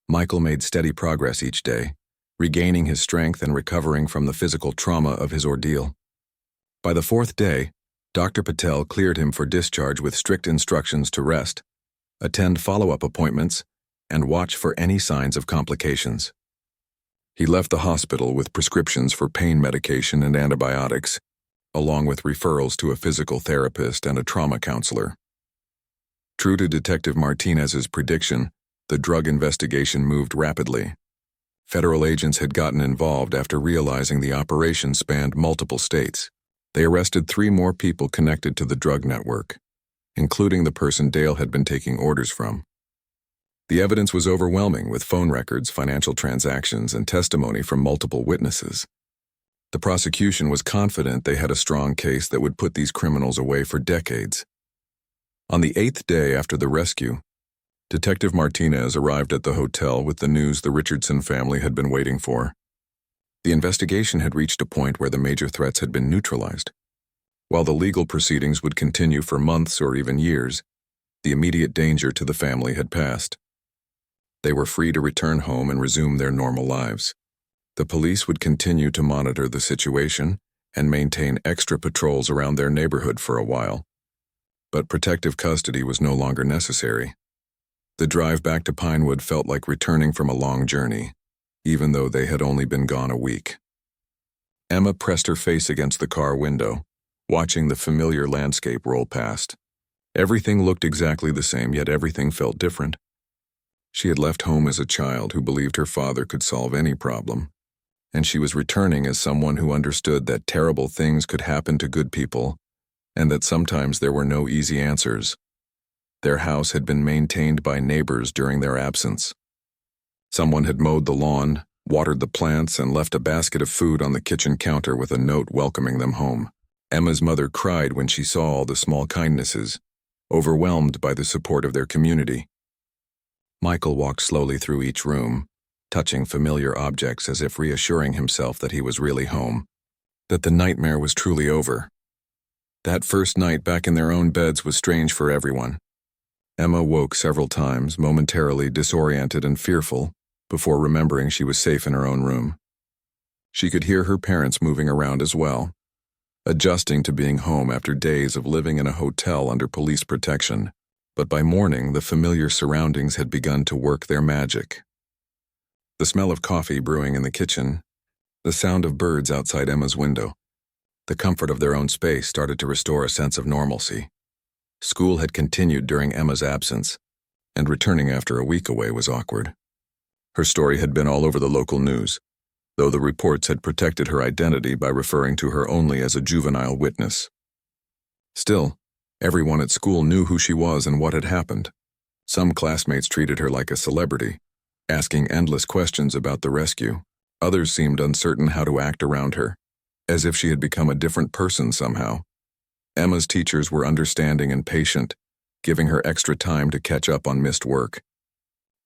Michael made steady progress each day, regaining his strength and recovering from the physical trauma of his ordeal. By the 4th day, Dr. Patel cleared him for discharge with strict instructions to rest, attend follow-up appointments, and watch for any signs of complications. He left the hospital with prescriptions for pain medication and antibiotics, along with referrals to a physical therapist and a trauma counselor. True to Detective Martinez's prediction, the drug investigation moved rapidly. Federal agents had gotten involved after realizing the operation spanned multiple states. They arrested 3 more people connected to the drug network, including the person Dale had been taking orders from. The evidence was overwhelming, with phone records, financial transactions, and testimony from multiple witnesses. The prosecution was confident they had a strong case that would put these criminals away for decades. On the 8th day after the rescue, Detective Martinez arrived at the hotel with the news the Richardson family had been waiting for. The investigation had reached a point where the major threats had been neutralized. While the legal proceedings would continue for months or even years, the immediate danger to the family had passed. They were free to return home and resume their normal lives. The police would continue to monitor the situation and maintain extra patrols around their neighborhood for a while. But protective custody was no longer necessary. The drive back to Pinewood felt like returning from a long journey, even though they had only been gone a week. Emma pressed her face against the car window, watching the familiar landscape roll past. Everything looked exactly the same, yet everything felt different. She had left home as a child who believed her father could solve any problem, and she was returning as someone who understood that terrible things could happen to good people, and that sometimes there were no easy answers. Their house had been maintained by neighbors during their absence. Someone had mowed the lawn, watered the plants, and left a basket of food on the kitchen counter with a note welcoming them home. Emma's mother cried when she saw all the small kindnesses, overwhelmed by the support of their community. Michael walked slowly through each room, touching familiar objects as if reassuring himself that he was really home, that the nightmare was truly over. That first night back in their own beds was strange for everyone. Emma woke several times, momentarily disoriented and fearful, before remembering she was safe in her own room. She could hear her parents moving around as well, adjusting to being home after days of living in a hotel under police protection. But by morning, the familiar surroundings had begun to work their magic. The smell of coffee brewing in the kitchen, the sound of birds outside Emma's window, the comfort of their own space started to restore a sense of normalcy. School had continued during Emma's absence, and returning after a week away was awkward. Her story had been all over the local news, though the reports had protected her identity by referring to her only as a juvenile witness. Still, everyone at school knew who she was and what had happened. Some classmates treated her like a celebrity, asking endless questions about the rescue. Others seemed uncertain how to act around her, as if she had become a different person somehow. Emma's teachers were understanding and patient, giving her extra time to catch up on missed work.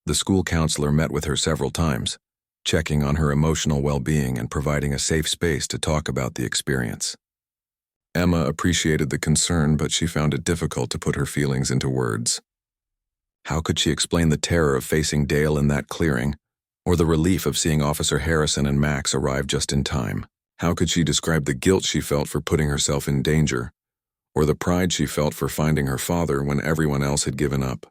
The school counselor met with her several times, checking on her emotional well-being and providing a safe space to talk about the experience. Emma appreciated the concern, but she found it difficult to put her feelings into words. How could she explain the terror of facing Dale in that clearing, or the relief of seeing Officer Harrison and Max arrive just in time? How could she describe the guilt she felt for putting herself in danger, or the pride she felt for finding her father when everyone else had given up?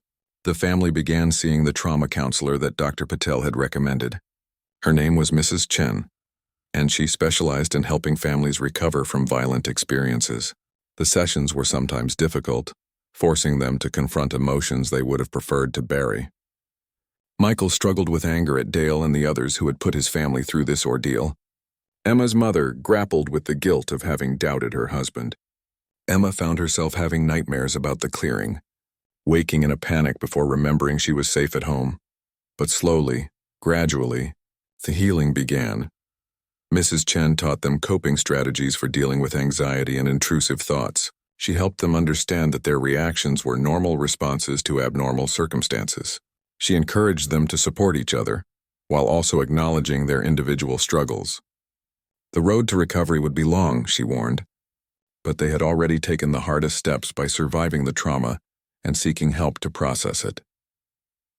The family began seeing the trauma counselor that Dr. Patel had recommended. Her name was Mrs. Chen, and she specialized in helping families recover from violent experiences. The sessions were sometimes difficult, forcing them to confront emotions they would have preferred to bury. Michael struggled with anger at Dale and the others who had put his family through this ordeal. Emma's mother grappled with the guilt of having doubted her husband. Emma found herself having nightmares about the clearing, waking in a panic before remembering she was safe at home. But slowly, gradually, the healing began. Mrs. Chen taught them coping strategies for dealing with anxiety and intrusive thoughts. She helped them understand that their reactions were normal responses to abnormal circumstances. She encouraged them to support each other, while also acknowledging their individual struggles. The road to recovery would be long, she warned, but they had already taken the hardest steps by surviving the trauma and seeking help to process it.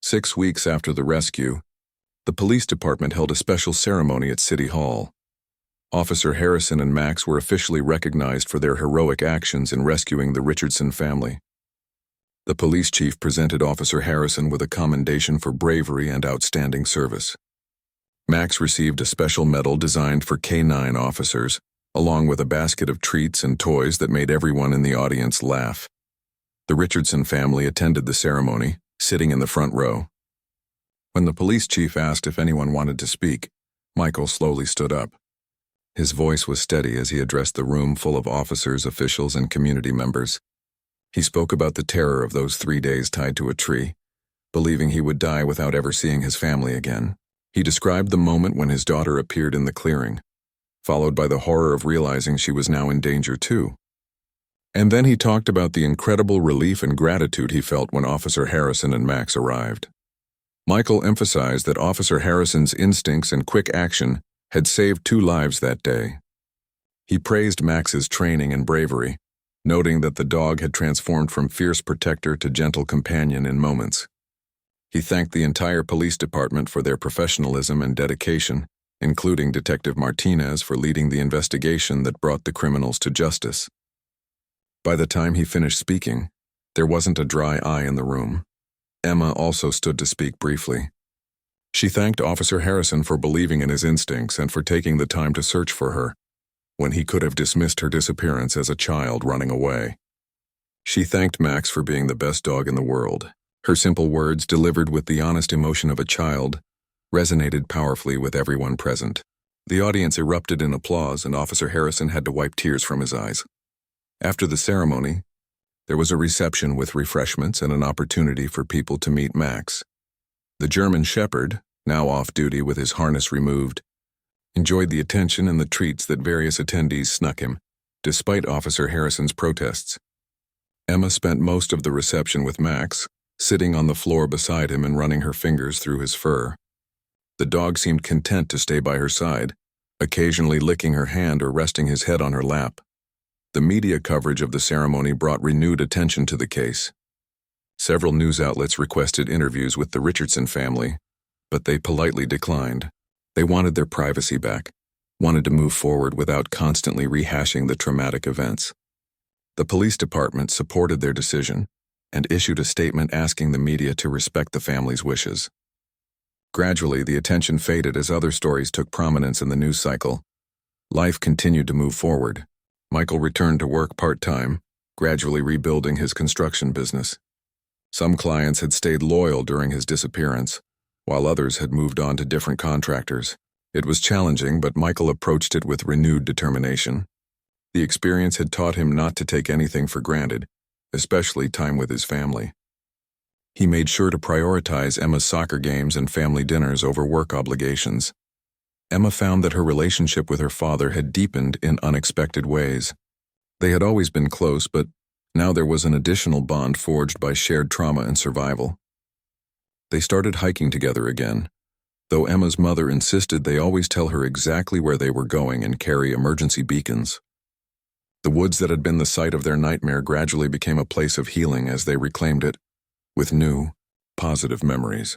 6 weeks after the rescue, the police department held a special ceremony at City Hall. Officer Harrison and Max were officially recognized for their heroic actions in rescuing the Richardson family. The police chief presented Officer Harrison with a commendation for bravery and outstanding service. Max received a special medal designed for K-9 officers, along with a basket of treats and toys that made everyone in the audience laugh. The Richardson family attended the ceremony, sitting in the front row. When the police chief asked if anyone wanted to speak, Michael slowly stood up. His voice was steady as he addressed the room full of officers, officials, and community members. He spoke about the terror of those 3 days tied to a tree, believing he would die without ever seeing his family again. He described the moment when his daughter appeared in the clearing, followed by the horror of realizing she was now in danger too. And then he talked about the incredible relief and gratitude he felt when Officer Harrison and Max arrived. Michael emphasized that Officer Harrison's instincts and quick action had saved 2 lives that day. He praised Max's training and bravery, noting that the dog had transformed from fierce protector to gentle companion in moments. He thanked the entire police department for their professionalism and dedication, including Detective Martinez for leading the investigation that brought the criminals to justice. By the time he finished speaking, there wasn't a dry eye in the room. Emma also stood to speak briefly. She thanked Officer Harrison for believing in his instincts and for taking the time to search for her, when he could have dismissed her disappearance as a child running away. She thanked Max for being the best dog in the world. Her simple words, delivered with the honest emotion of a child, resonated powerfully with everyone present. The audience erupted in applause, and Officer Harrison had to wipe tears from his eyes. After the ceremony, there was a reception with refreshments and an opportunity for people to meet Max. The German Shepherd, now off duty with his harness removed, enjoyed the attention and the treats that various attendees snuck him, despite Officer Harrison's protests. Emma spent most of the reception with Max, sitting on the floor beside him and running her fingers through his fur. The dog seemed content to stay by her side, occasionally licking her hand or resting his head on her lap. The media coverage of the ceremony brought renewed attention to the case. Several news outlets requested interviews with the Richardson family, but they politely declined. They wanted their privacy back, wanted to move forward without constantly rehashing the traumatic events. The police department supported their decision and issued a statement asking the media to respect the family's wishes. Gradually, the attention faded as other stories took prominence in the news cycle. Life continued to move forward. Michael returned to work part-time, gradually rebuilding his construction business. Some clients had stayed loyal during his disappearance, while others had moved on to different contractors. It was challenging, but Michael approached it with renewed determination. The experience had taught him not to take anything for granted, especially time with his family. He made sure to prioritize Emma's soccer games and family dinners over work obligations. Emma found that her relationship with her father had deepened in unexpected ways. They had always been close, but now there was an additional bond forged by shared trauma and survival. They started hiking together again, though Emma's mother insisted they always tell her exactly where they were going and carry emergency beacons. The woods that had been the site of their nightmare gradually became a place of healing as they reclaimed it, with new, positive memories.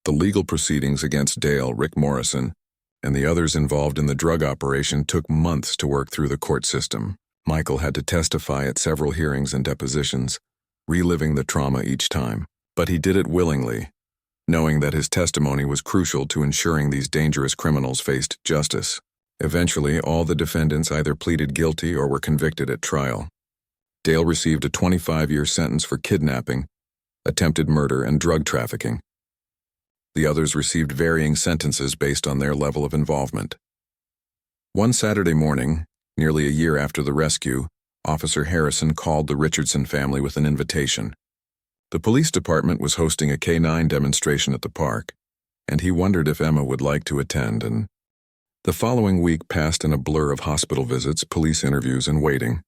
The legal proceedings against Dale, Rick Morrison, and the others involved in the drug operation took months to work through the court system. Michael had to testify at several hearings and depositions, reliving the trauma each time. But he did it willingly, knowing that his testimony was crucial to ensuring these dangerous criminals faced justice. Eventually, all the defendants either pleaded guilty or were convicted at trial. Dale received a 25-year sentence for kidnapping, attempted murder, and drug trafficking. The others received varying sentences based on their level of involvement. One Saturday morning, nearly a year after the rescue, Officer Harrison called the Richardson family with an invitation. The police department was hosting a K-9 demonstration at the park, and he wondered if Emma would like to attend. And the following week passed in a blur of hospital visits, police interviews, and waiting.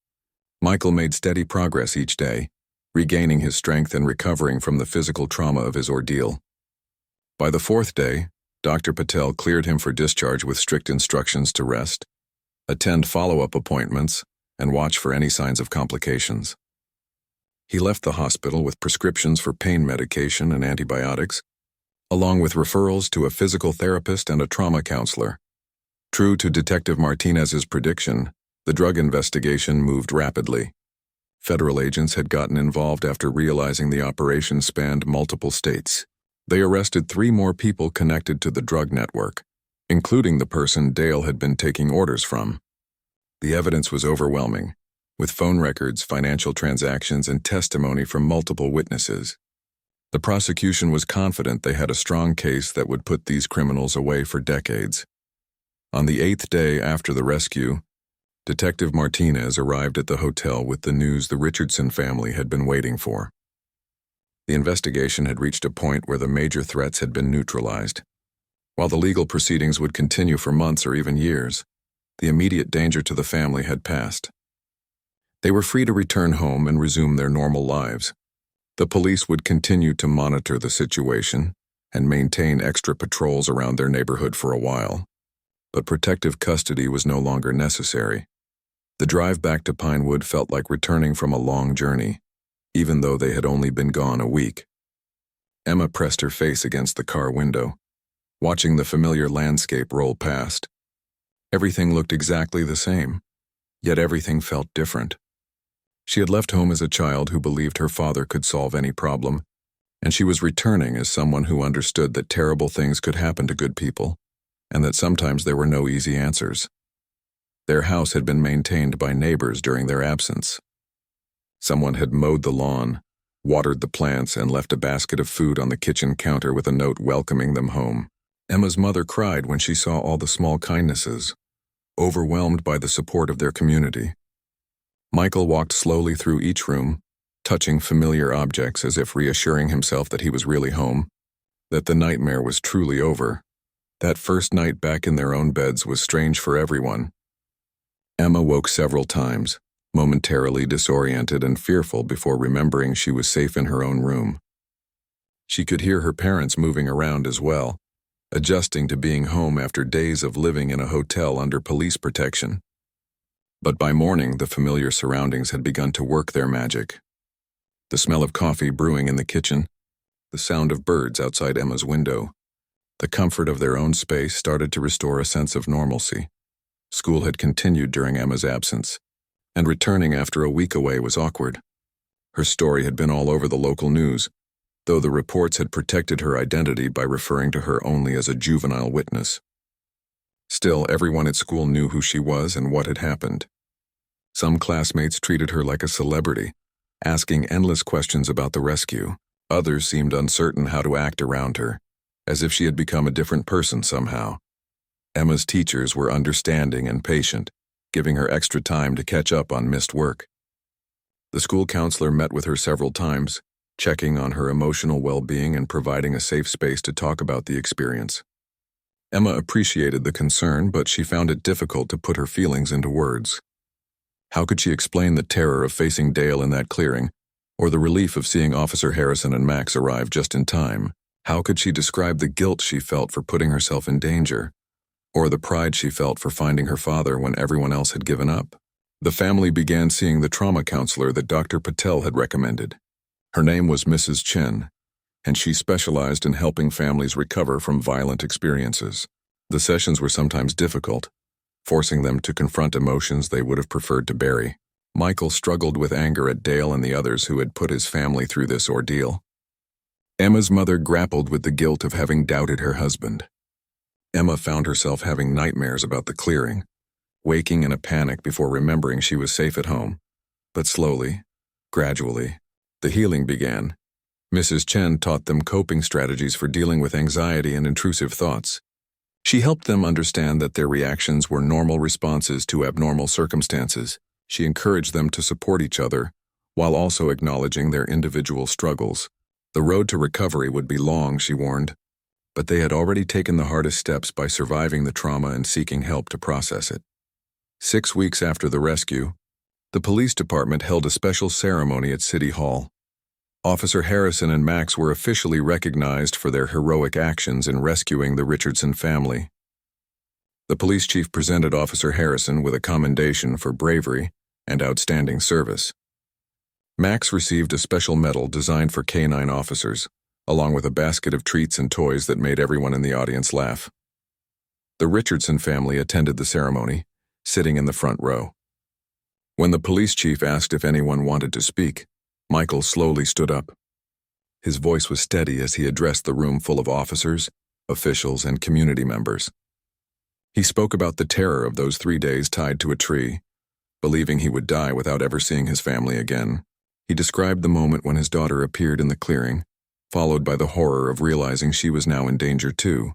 Michael made steady progress each day, regaining his strength and recovering from the physical trauma of his ordeal. By the fourth day, Dr. Patel cleared him for discharge with strict instructions to rest, attend follow-up appointments, and watch for any signs of complications. He left the hospital with prescriptions for pain medication and antibiotics, along with referrals to a physical therapist and a trauma counselor. True to Detective Martinez's prediction, the drug investigation moved rapidly. Federal agents had gotten involved after realizing the operation spanned multiple states. They arrested 3 more people connected to the drug network, including the person Dale had been taking orders from. The evidence was overwhelming, with phone records, financial transactions, and testimony from multiple witnesses. The prosecution was confident they had a strong case that would put these criminals away for decades. On the 8th day after the rescue, Detective Martinez arrived at the hotel with the news the Richardson family had been waiting for. The investigation had reached a point where the major threats had been neutralized. While the legal proceedings would continue for months or even years, the immediate danger to the family had passed. They were free to return home and resume their normal lives. The police would continue to monitor the situation and maintain extra patrols around their neighborhood for a while. But protective custody was no longer necessary. The drive back to Pinewood felt like returning from a long journey, even though they had only been gone a week. Emma pressed her face against the car window, watching the familiar landscape roll past. Everything looked exactly the same, yet everything felt different. She had left home as a child who believed her father could solve any problem, and she was returning as someone who understood that terrible things could happen to good people, and that sometimes there were no easy answers. Their house had been maintained by neighbors during their absence. Someone had mowed the lawn, watered the plants, and left a basket of food on the kitchen counter with a note welcoming them home. Emma's mother cried when she saw all the small kindnesses, overwhelmed by the support of their community. Michael walked slowly through each room, touching familiar objects as if reassuring himself that he was really home, that the nightmare was truly over. That first night back in their own beds was strange for everyone. Emma woke several times, momentarily disoriented and fearful before remembering she was safe in her own room. She could hear her parents moving around as well, adjusting to being home after days of living in a hotel under police protection. But by morning, the familiar surroundings had begun to work their magic. The smell of coffee brewing in the kitchen, the sound of birds outside Emma's window, the comfort of their own space started to restore a sense of normalcy. School had continued during Emma's absence, and returning after a week away was awkward. Her story had been all over the local news, though the reports had protected her identity by referring to her only as a juvenile witness. Still, everyone at school knew who she was and what had happened. Some classmates treated her like a celebrity, asking endless questions about the rescue. Others seemed uncertain how to act around her, as if she had become a different person somehow. Emma's teachers were understanding and patient, giving her extra time to catch up on missed work. The school counselor met with her several times, checking on her emotional well-being and providing a safe space to talk about the experience. Emma appreciated the concern, but she found it difficult to put her feelings into words. How could she explain the terror of facing Dale in that clearing, or the relief of seeing Officer Harrison and Max arrive just in time? How could she describe the guilt she felt for putting herself in danger, or the pride she felt for finding her father when everyone else had given up? The family began seeing the trauma counselor that Dr. Patel had recommended. Her name was Mrs. Chen, and she specialized in helping families recover from violent experiences. The sessions were sometimes difficult, forcing them to confront emotions they would have preferred to bury. Michael struggled with anger at Dale and the others who had put his family through this ordeal. Emma's mother grappled with the guilt of having doubted her husband. Emma found herself having nightmares about the clearing, waking in a panic before remembering she was safe at home. But slowly, gradually, the healing began. Mrs. Chen taught them coping strategies for dealing with anxiety and intrusive thoughts. She helped them understand that their reactions were normal responses to abnormal circumstances. She encouraged them to support each other, while also acknowledging their individual struggles. The road to recovery would be long, she warned, but they had already taken the hardest steps by surviving the trauma and seeking help to process it. 6 weeks after the rescue, the police department held a special ceremony at City Hall. Officer Harrison and Max were officially recognized for their heroic actions in rescuing the Richardson family. The police chief presented Officer Harrison with a commendation for bravery and outstanding service. Max received a special medal designed for canine officers, along with a basket of treats and toys that made everyone in the audience laugh. The Richardson family attended the ceremony, sitting in the front row. When the police chief asked if anyone wanted to speak, Michael slowly stood up. His voice was steady as he addressed the room full of officers, officials, and community members. He spoke about the terror of those 3 days tied to a tree, believing he would die without ever seeing his family again. He described the moment when his daughter appeared in the clearing, followed by the horror of realizing she was now in danger too.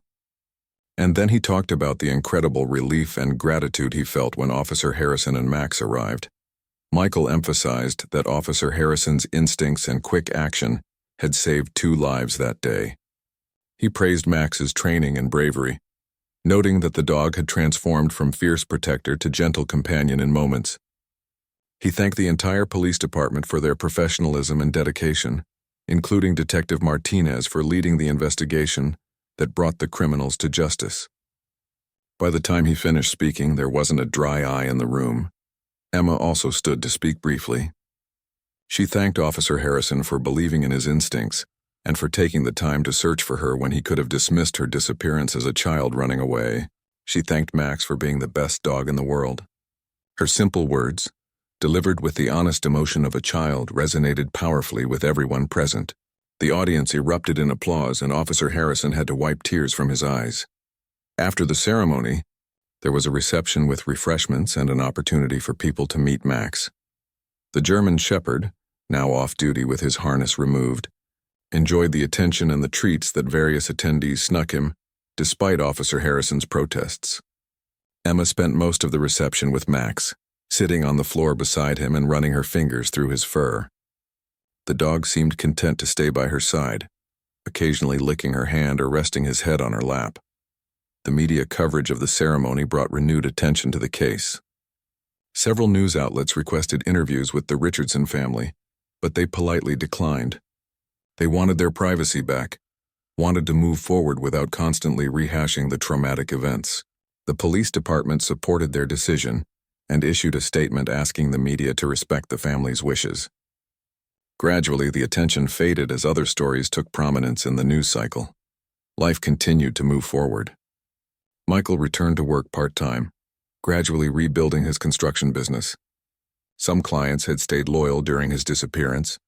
And then he talked about the incredible relief and gratitude he felt when Officer Harrison and Max arrived. Michael emphasized that Officer Harrison's instincts and quick action had saved 2 lives that day. He praised Max's training and bravery, noting that the dog had transformed from fierce protector to gentle companion in moments. He thanked the entire police department for their professionalism and dedication, including Detective Martinez for leading the investigation that brought the criminals to justice. By the time he finished speaking, there wasn't a dry eye in the room. Emma also stood to speak briefly. She thanked Officer Harrison for believing in his instincts and for taking the time to search for her when he could have dismissed her disappearance as a child running away. She thanked Max for being the best dog in the world. Her simple words, delivered with the honest emotion of a child, resonated powerfully with everyone present. The audience erupted in applause, and Officer Harrison had to wipe tears from his eyes. After the ceremony, There was a reception with refreshments and an opportunity for people to meet Max. The German shepherd, now off duty with his harness removed, enjoyed the attention and the treats that various attendees snuck him, despite Officer Harrison's protests. Emma spent most of the reception with Max, sitting on the floor beside him and running her fingers through his fur. The dog seemed content to stay by her side, occasionally licking her hand or resting his head on her lap. The media coverage of the ceremony brought renewed attention to the case. Several news outlets requested interviews with the Richardson family, but they politely declined. They wanted their privacy back, wanted to move forward without constantly rehashing the traumatic events. The police department supported their decision and issued a statement asking the media to respect the family's wishes. Gradually, the attention faded as other stories took prominence in the news cycle. Life continued to move forward. Michael returned to work part-time, gradually rebuilding his construction business. Some clients had stayed loyal during his disappearance,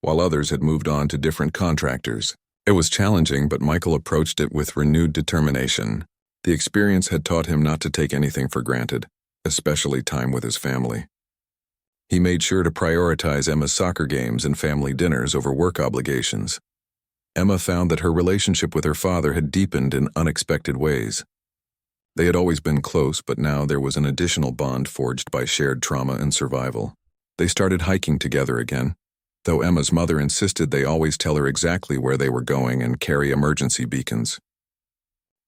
while others had moved on to different contractors. It was challenging, but Michael approached it with renewed determination. The experience had taught him not to take anything for granted, especially time with his family. He made sure to prioritize Emma's soccer games and family dinners over work obligations. Emma found that her relationship with her father had deepened in unexpected ways. They had always been close, but now there was an additional bond forged by shared trauma and survival. They started hiking together again, though Emma's mother insisted they always tell her exactly where they were going and carry emergency beacons.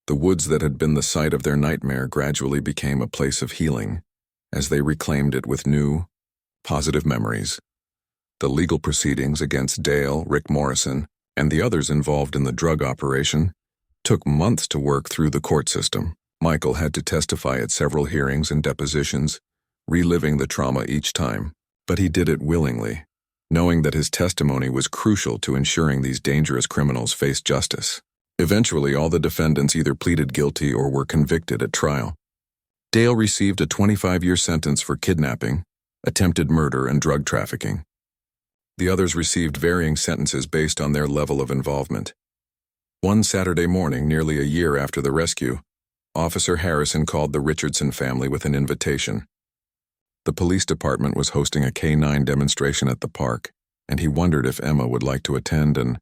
The woods that had been the site of their nightmare gradually became a place of healing, as they reclaimed it with new, positive memories. The legal proceedings against Dale, Rick Morrison, and the others involved in the drug operation took months to work through the court system. Michael had to testify at several hearings and depositions, reliving the trauma each time, but he did it willingly, knowing that his testimony was crucial to ensuring these dangerous criminals faced justice. Eventually, all the defendants either pleaded guilty or were convicted at trial. Dale received a 25-year sentence for kidnapping, attempted murder, and drug trafficking. The others received varying sentences based on their level of involvement. One Saturday morning, nearly a year after the rescue, Officer Harrison called the Richardson family with an invitation. The police department was hosting a K-9 demonstration at the park, and he wondered if Emma would like to attend and